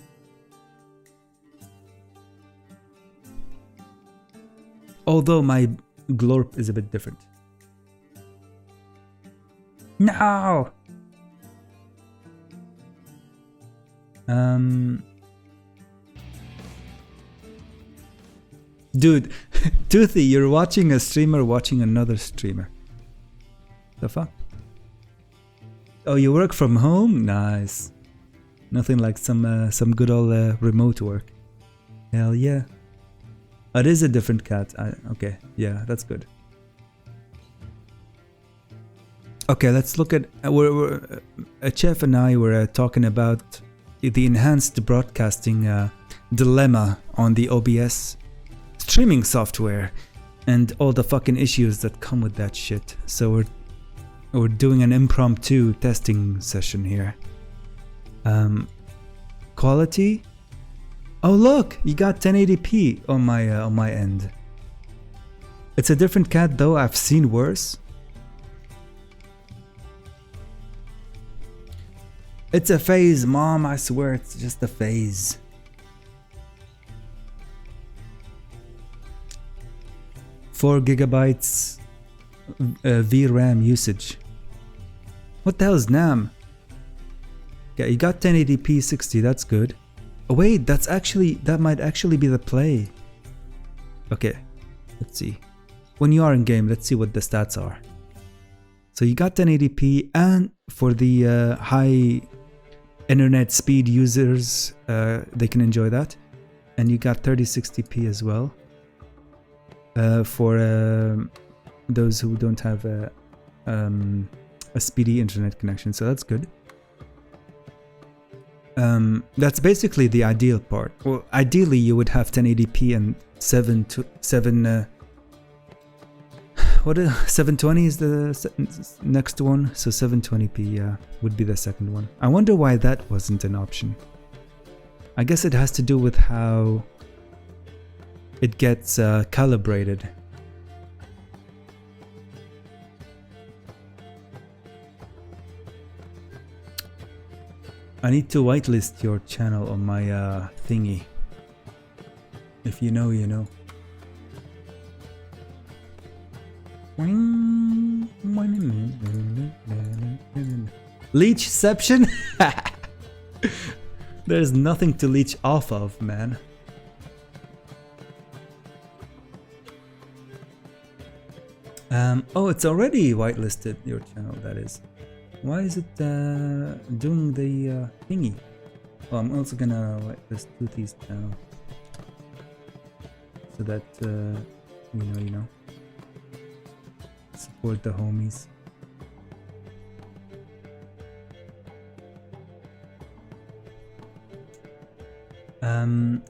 Although my Glorp is a bit different. No! Dude, Toothy, you're watching a streamer watching another streamer. The fuck? Oh, you work from home? Nice. Nothing like some good old remote work. Hell yeah. It is a different cat. Okay, yeah, that's good. Okay, let's look at... Chef and I were talking about the enhanced broadcasting dilemma on the OBS streaming software and all the fucking issues that come with that shit. So we're doing an impromptu testing session here. Quality? Oh look, you got 1080p on my end. It's a different cat though, I've seen worse. It's a phase, Mom, I swear it's just a phase. Four gigabytes VRAM usage. What the hell is NAM? Yeah, you got 1080p 60, that's good. Oh wait, that might actually be the play. Okay, let's see. When you are in game, let's see what the stats are. So you got 1080p, and for the high internet speed users, they can enjoy that. And you got 3060p as well. For those who don't have a speedy internet connection, so that's good. That's basically the ideal part. Well, ideally you would have 1080p and 720 is the next one, so 720p would be the second one. I wonder why that wasn't an option. I guess it has to do with how it gets calibrated. I need to whitelist your channel on my thingy. If you know, you know. Leechception? There's nothing to leech off of, man. Oh, it's already whitelisted, your channel, that is. Why is it doing the thingy? Oh, I'm also gonna whitelist Toothy's channel. So that, you know. Support the homies.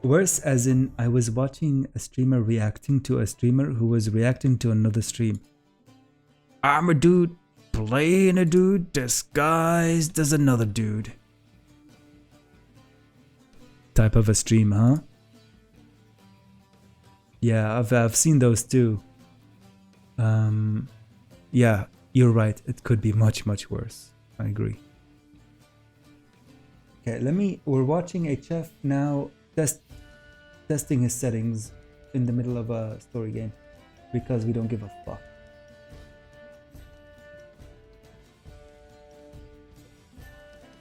Worse as in I was watching a streamer reacting to a streamer who was reacting to another stream. I'm a dude playing a dude disguised as another dude. Type of a stream, huh? Yeah, I've seen those too. Yeah, you're right. It could be much worse. I agree. Okay, we're watching HF now testing his settings in the middle of a story game because we don't give a fuck.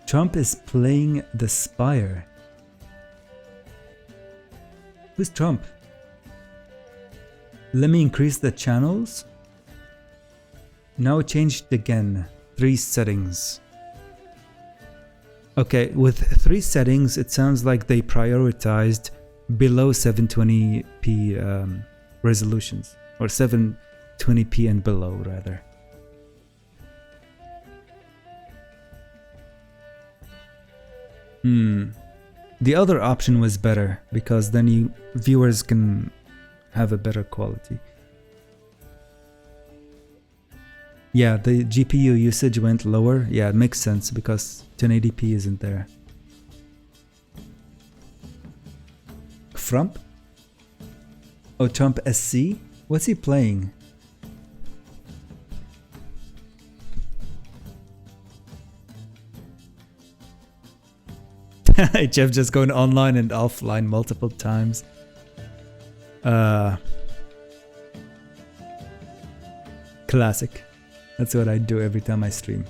Trump is playing the Spire. Who's Trump? Let me increase the channels. Now it changed again. 3 settings. Okay, with 3 settings, it sounds like they prioritized below 720p resolutions, or 720p and below, rather. The other option was better because then viewers can have a better quality. Yeah, the GPU usage went lower. Yeah, it makes sense because 1080p isn't there. Frump? Oh, Trump SC? What's he playing? Jeff just going online and offline multiple times. Classic. That's what I do every time I stream.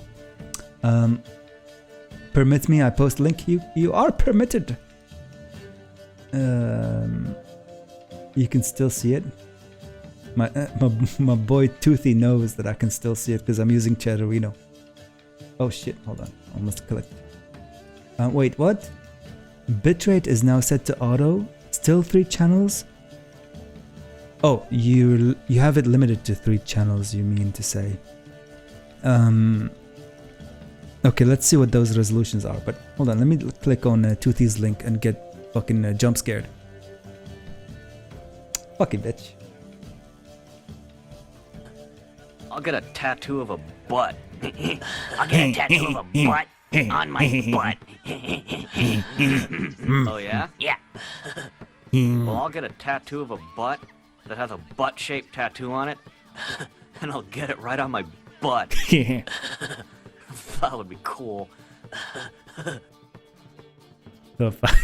Permit me, I post link. You are permitted. You can still see it. My boy Toothy knows that I can still see it because I'm using Chatterino. Oh shit, hold on. Almost clicked. Wait, what? Bitrate is now set to auto. Still 3 channels? Oh, you have it limited to 3 channels, you mean to say. Okay, let's see what those resolutions are. But hold on, let me click on Toothy's link and get fucking jump scared. Fucking bitch. I'll get a tattoo of a butt. I'll get a tattoo of a butt on my butt. Oh yeah? Yeah. Well, I'll get a tattoo of a butt that has a butt-shaped tattoo on it, and I'll get it right on my butt. That would be cool. The fuck?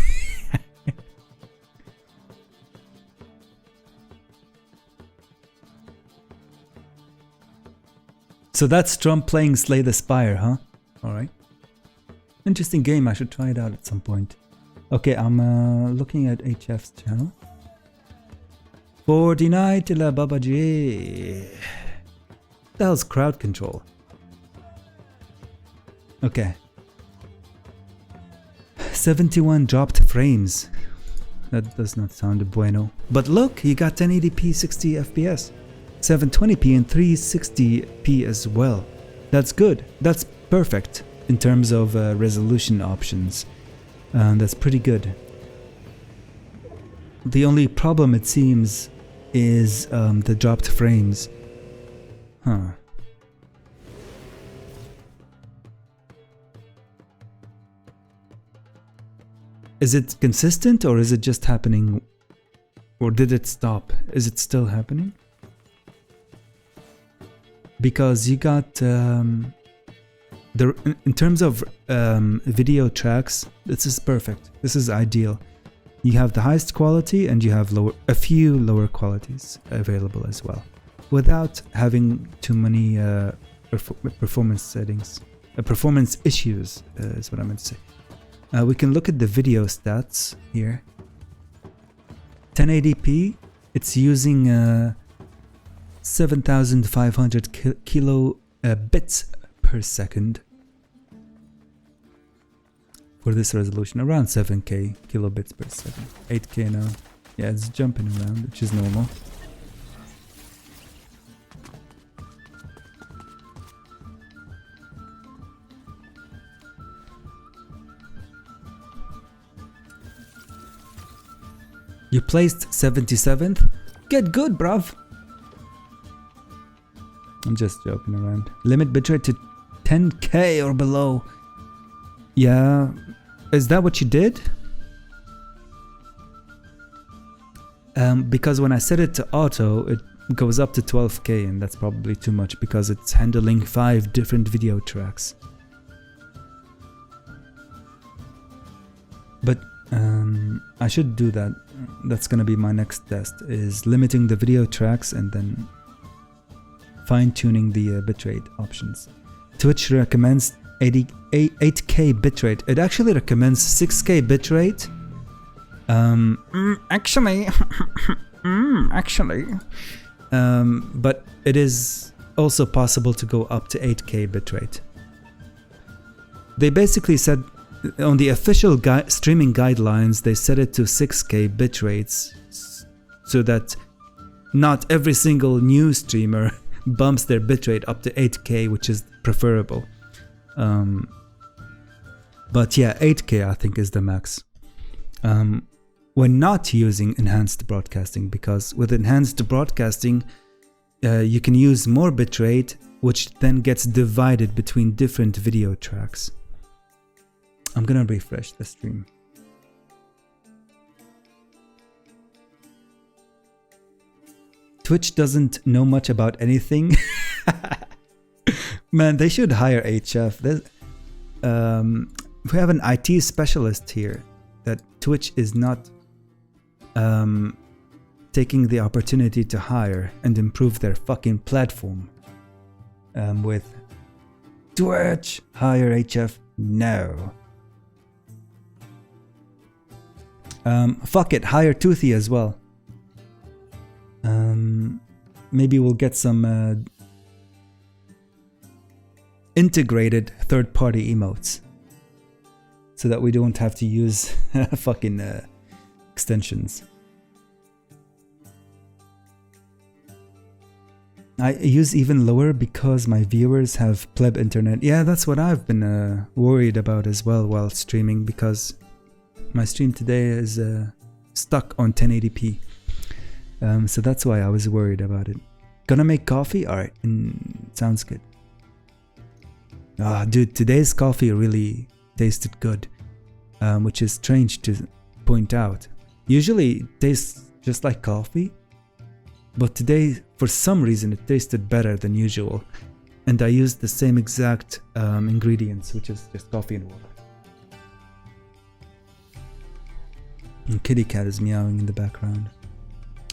So that's Trump playing Slay the Spire, huh? Alright. Interesting game, I should try it out at some point. Okay, I'm looking at HF's channel. Fortnite la Baba J. The hell's crowd control? Okay. 71 dropped frames. That does not sound bueno. But look, you got 1080p 60 FPS. 720p and 360p as well. That's good. That's perfect in terms of resolution options. That's pretty good. The only problem, it seems, is the dropped frames. Huh. Is it consistent or is it just happening? Or did it stop? Is it still happening? Because you got in terms of video tracks, this is perfect. This is ideal. You have the highest quality and you have a few lower qualities available as well, without having too many performance settings, performance issues is what I meant to say. We can look at the video stats here. 1080p, it's using 7,500 bits per second for this resolution, around 7k kilobits per second. 8k now. Yeah, it's jumping around, which is normal. You placed 77th? Get good, bruv! I'm just joking around. Limit bitrate to 10k or below. Yeah, is that what you did? Because when I set it to auto, it goes up to 12k, and that's probably too much because it's handling 5 different video tracks. But I should do that. That's gonna be my next test, is limiting the video tracks and then fine-tuning the bitrate options. Twitch recommends 8k bitrate. It actually recommends 6k bitrate. But it is also possible to go up to 8k bitrate. They basically said on the official streaming guidelines, they set it to 6k bitrates so that not every single new streamer bumps their bitrate up to 8k, which is preferable. But yeah, 8k I think is the max. We're not using enhanced broadcasting because with enhanced broadcasting, you can use more bitrate, which then gets divided between different video tracks. I'm gonna refresh the stream. Twitch doesn't know much about anything. Man, they should hire HF. We have an IT specialist here that Twitch is not taking the opportunity to hire and improve their fucking platform. With Twitch, hire HF, no. Fuck it, hire Toothy as well. Maybe we'll get some integrated third-party emotes so that we don't have to use fucking extensions. I use even lower because my viewers have pleb internet. Yeah, that's what I've been worried about as well while streaming, because my stream today is stuck on 1080p. So that's why I was worried about it. Gonna make coffee? Alright, sounds good. Ah, dude, today's coffee really tasted good, which is strange to point out. Usually it tastes just like coffee, but today, for some reason, it tasted better than usual. And I used the same exact ingredients, which is just coffee and water. And kitty cat is meowing in the background.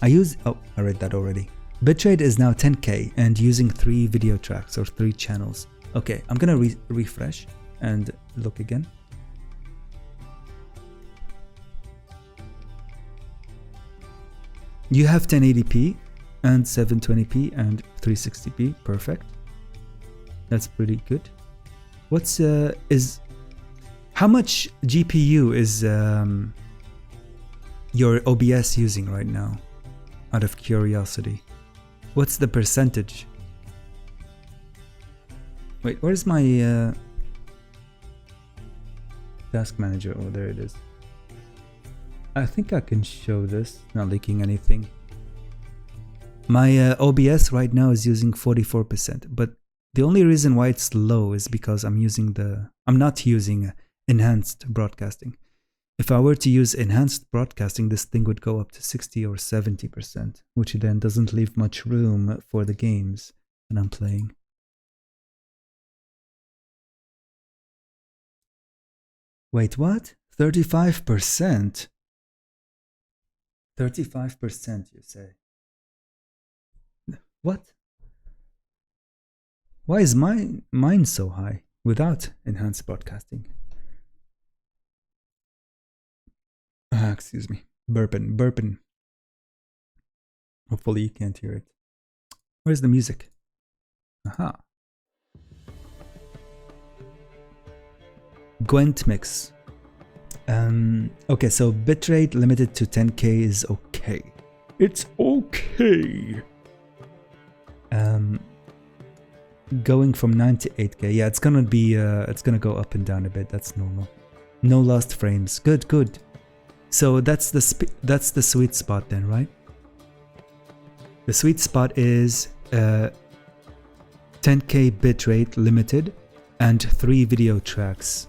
Oh, I read that already. Bitrate is now 10k and using 3 video tracks or 3 channels. Okay, I'm gonna refresh and look again. You have 1080p and 720p and 360p, perfect. That's pretty good. What's how much GPU is your OBS using right now? Out of curiosity, what's the percentage? Wait, where's my task manager? Oh, there it is. I think I can show this, not leaking anything. My OBS right now is using 44%, but the only reason why it's low is because I'm not using enhanced broadcasting. If I were to use enhanced broadcasting, this thing would go up to 60 or 70%, which then doesn't leave much room for the games that I'm playing. Wait, what? 35%? 35%, you say? What? Why is mine so high without enhanced broadcasting? Excuse me. Burping. Hopefully you can't hear it. Where's the music? Aha. Gwent mix. Okay, so bitrate limited to 10k is okay. It's okay. Going from 9 to 8k. Yeah, it's gonna go up and down a bit. That's normal. No lost frames. Good. So that's the sweet spot then, right? The sweet spot is 10K bitrate limited and 3 video tracks,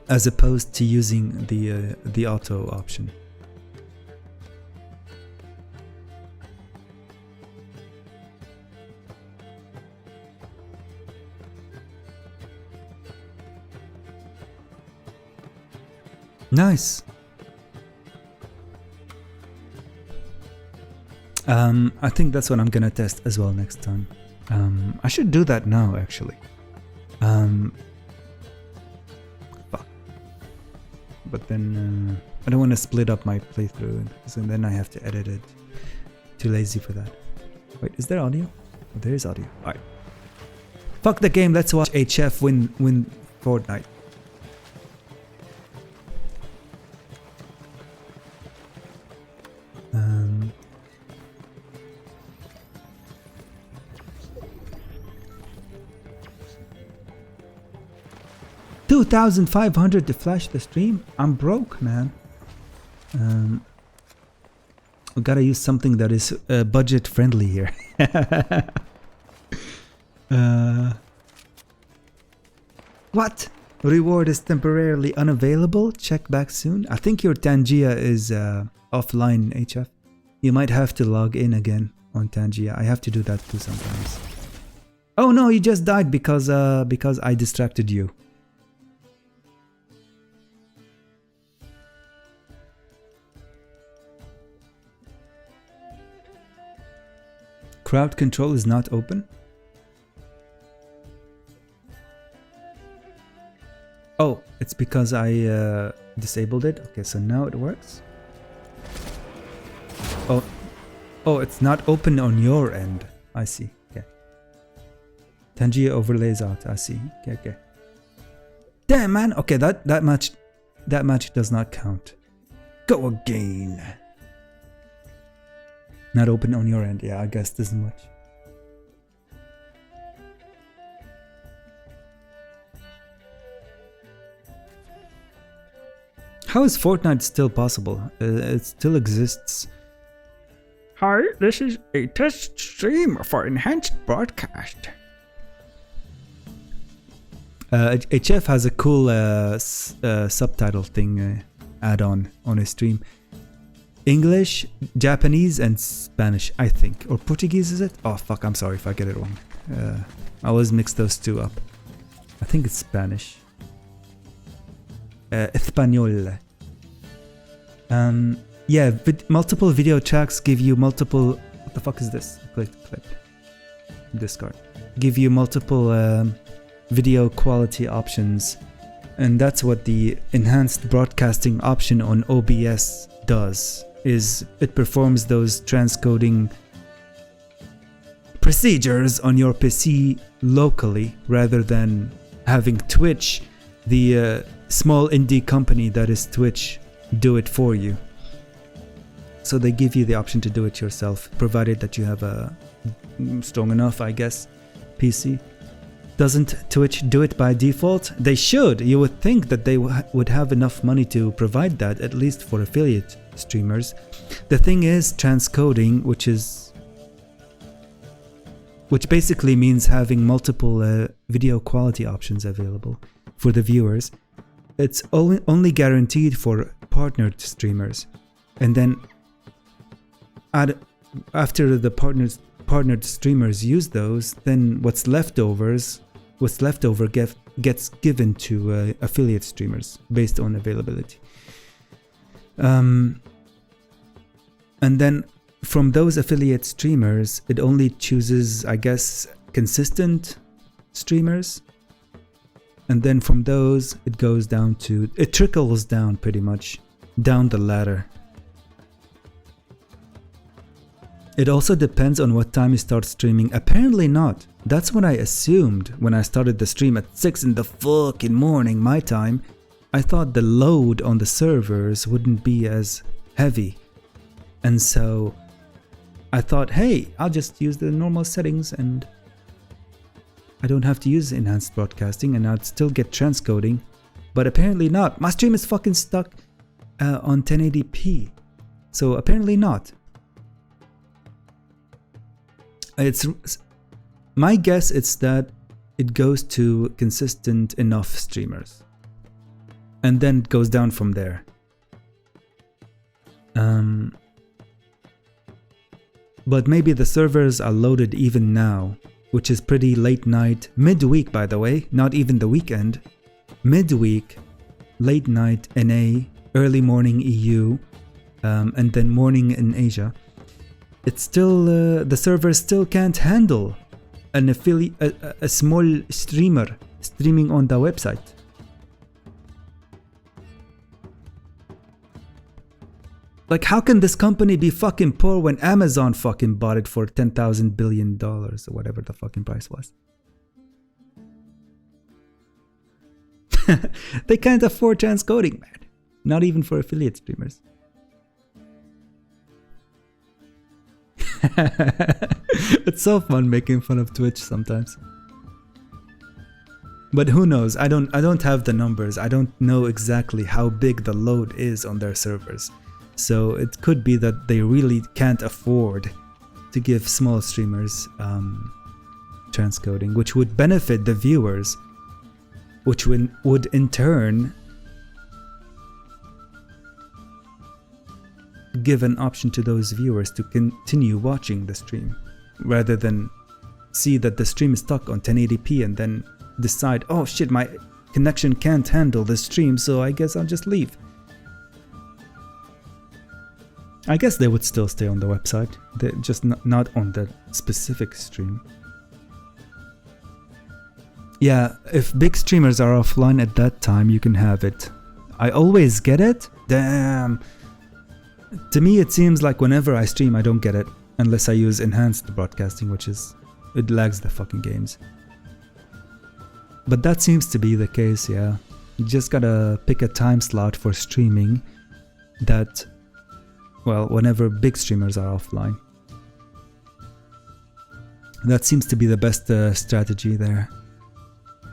as opposed to using the auto option. Nice. I think that's what I'm gonna test as well next time. I should do that now, actually. Fuck. But then I don't want to split up my playthrough, so then I have to edit it. Too lazy for that. Wait, is there audio? Oh, there is audio. Alright. Fuck the game. Let's watch HF win Fortnite. $2,500 to flash the stream? I'm broke, man. We gotta use something that is budget friendly here. What? Reward is temporarily unavailable? Check back soon? I think your Tangia is offline, HF. You might have to log in again on Tangia. I have to do that too sometimes. Oh no, you just died because I distracted you. Crowd control is not open. Oh, it's because I disabled it. Okay, so now it works. Oh, it's not open on your end. I see. Okay. Tangia overlays out. I see. Okay. Damn, man. Okay, that match does not count. Go again. Not open on your end. Yeah, I guess this much. How is Fortnite still possible? It still exists. Hi, this is a test stream for enhanced broadcast. HF has a cool subtitle thing add-on on his stream. English, Japanese, and Spanish, I think. Or Portuguese, is it? Oh, fuck, I'm sorry if I get it wrong. I always mix those two up. I think it's Spanish. Español. Yeah, multiple video tracks give you multiple... What the fuck is this? Click. Discard. Give you multiple video quality options. And that's what the enhanced broadcasting option on OBS does. Is it performs those transcoding procedures on your PC locally rather than having Twitch, the small indie company that is Twitch, do it for you. So they give you the option to do it yourself, provided that you have a strong enough, I guess, PC. Doesn't Twitch do it by default? They should. You would think that they would have enough money to provide that, at least for affiliate streamers. The thing is, transcoding, which basically means having multiple video quality options available for the viewers. It's only guaranteed for partnered streamers, and then after the partnered streamers use those, then what's left over gets given to affiliate streamers based on availability. And then from those affiliate streamers, it only chooses, I guess, consistent streamers. And then from those, it trickles down pretty much down the ladder. It also depends on what time you start streaming. Apparently not. That's what I assumed when I started the stream at 6 in the fucking morning, my time. I thought the load on the servers wouldn't be as heavy. And so I thought, hey, I'll just use the normal settings and I don't have to use enhanced broadcasting and I'd still get transcoding. But apparently not. My stream is fucking stuck. on 1080p. So apparently not. It's my guess. It's that it goes to consistent enough streamers, and then it goes down from there. But maybe the servers are loaded even now, which is pretty late night, midweek by the way, not even the weekend. Midweek, late night NA, early morning EU, and then morning in Asia. It's still, the server still can't handle an a small streamer streaming on the website. Like, how can this company be fucking poor when Amazon fucking bought it for $10,000 billion or whatever the fucking price was? They can't afford transcoding, man. Not even for affiliate streamers. It's so fun making fun of Twitch sometimes. But who knows? I don't have the numbers. I don't know exactly how big the load is on their servers. So it could be that they really can't afford to give small streamers transcoding, which would benefit the viewers, which would in turn give an option to those viewers to continue watching the stream, rather than see that the stream is stuck on 1080p and then decide, oh shit, my connection can't handle the stream, so I guess I'll just leave. I guess they would still stay on the website, they're just not on the specific stream. Yeah, if big streamers are offline at that time, you can have it. I always get it? Damn. To me, it seems like whenever I stream, I don't get it. Unless I use enhanced broadcasting, which is... it lags the fucking games. But that seems to be the case, yeah. You just gotta pick a time slot for streaming that... well, whenever big streamers are offline. That seems to be the best strategy there.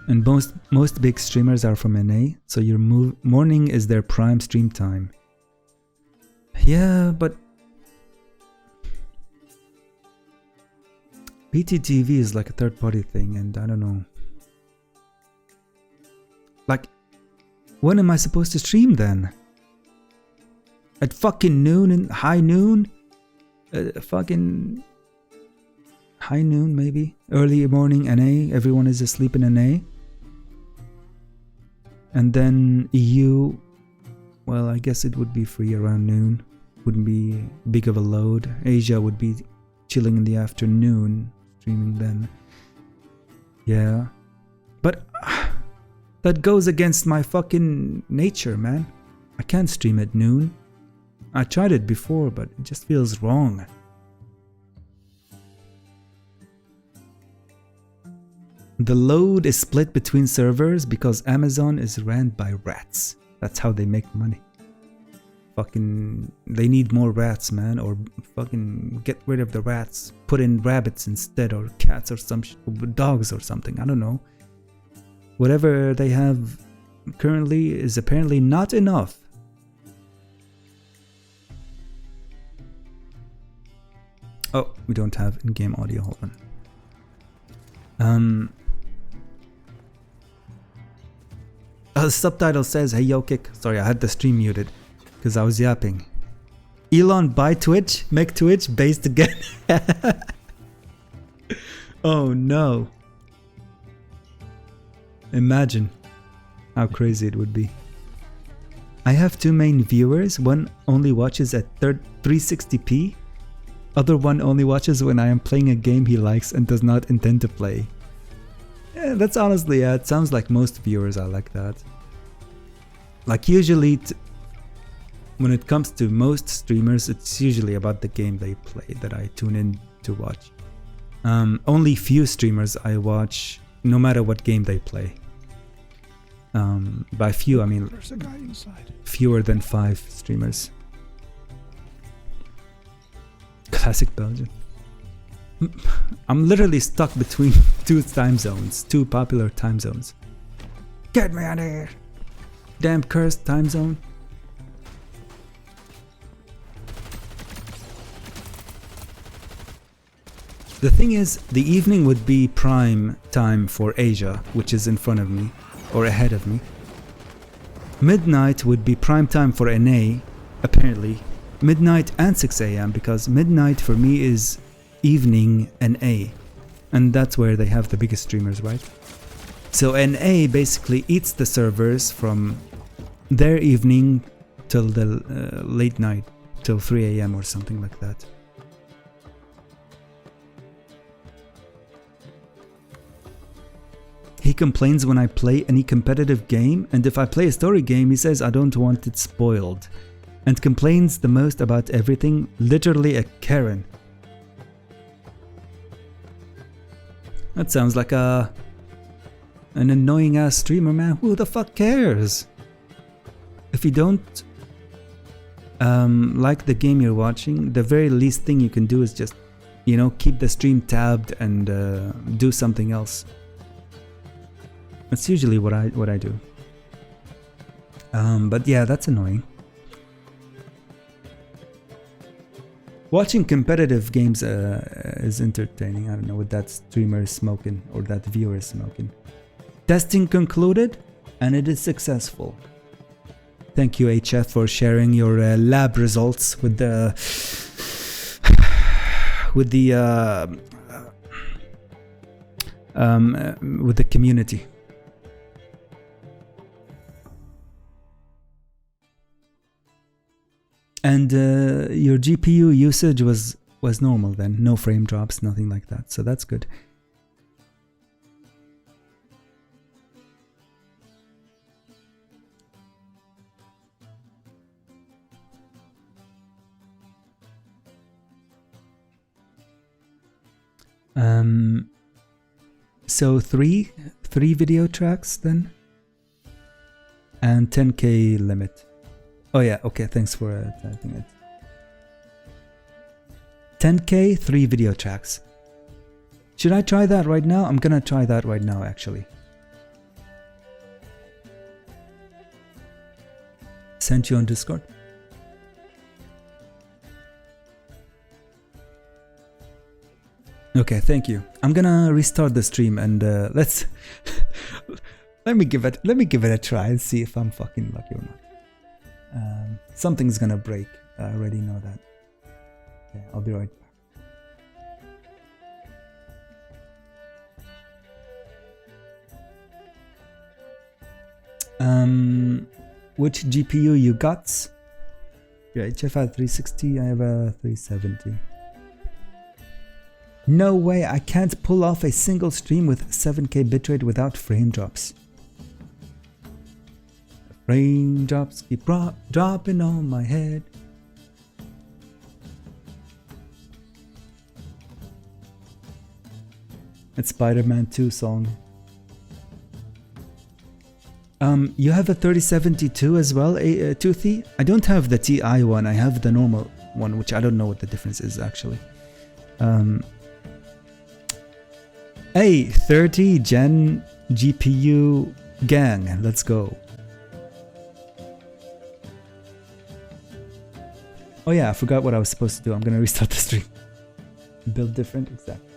And most big streamers are from NA, so your morning is their prime stream time. Yeah, but PTTV is like a third-party thing, and I don't know. Like, when am I supposed to stream then? At fucking noon and high noon? Fucking high noon maybe? Early morning NA, everyone is asleep in NA. And then EU, well, I guess it would be free around noon. Wouldn't be big of a load. Asia would be chilling in the afternoon, streaming then. Yeah. But that goes against my fucking nature, man. I can't stream at noon. I tried it before, but it just feels wrong. The load is split between servers because Amazon is ran by rats. That's how they make money. Fucking, they need more rats, man, or fucking get rid of the rats. Put in rabbits instead, or cats, or some dogs or something. I don't know. Whatever they have currently is apparently not enough. Oh, we don't have in-game audio, hold on. The subtitle says, hey yo kick. Sorry, I had the stream muted because I was yapping. Elon buy Twitch, make Twitch based again. Oh no. Imagine how crazy it would be. I have two main viewers. One only watches at 360p. Other one only watches when I am playing a game he likes and does not intend to play. Yeah, that's honestly, yeah, it sounds like most viewers are like that. Like usually, when it comes to most streamers, it's usually about the game they play that I tune in to watch. Only few streamers I watch, no matter what game they play. By few, I mean there's a guy inside. Fewer than 5 streamers. Classic Belgium. I'm literally stuck between two time zones, two popular time zones. Get me out of here! Damn cursed time zone. The thing is, the evening would be prime time for Asia, which is in front of me, or ahead of me. Midnight would be prime time for NA, apparently. Midnight and 6 AM, because midnight for me is evening NA. And that's where they have the biggest streamers, right? So NA basically eats the servers from their evening till the late night, till 3 AM or something like that. He complains when I play any competitive game, and if I play a story game, he says I don't want it spoiled, and complains the most about everything, literally a Karen. That sounds like an annoying ass streamer, man. Who the fuck cares? If you don't like the game you're watching, the very least thing you can do is just, you know, keep the stream tabbed and do something else. That's usually what I do. But yeah, that's annoying. Watching competitive games is entertaining. I don't know what that streamer is smoking or that viewer is smoking. Testing concluded, and it is successful. Thank you, HF, for sharing your lab results with the community. And your GPU usage was normal then, no frame drops, nothing like that, so that's good. So three video tracks then, and 10K limit. Oh yeah, okay, thanks for typing it. 10K, 3 video tracks. Should I try that right now? I'm gonna try that right now, actually. Sent you on Discord. Okay, thank you. I'm gonna restart the stream and let's let me give it a try and see if I'm fucking lucky or not. Something's gonna break. I already know that. Okay, I'll be right back. Which GPU you got? Yeah, HF had 360. I have a 370. No way! I can't pull off a single stream with 7K bitrate without frame drops. Raindrops keep dropping on my head. It's Spider-Man 2 song. You have a 3072 as well, Toothy? I don't have the TI one, I have the normal one, which I don't know what the difference is actually. Hey, 30 Gen GPU gang, let's go. Oh yeah, I forgot what I was supposed to do. I'm gonna restart the stream. Build different, exactly.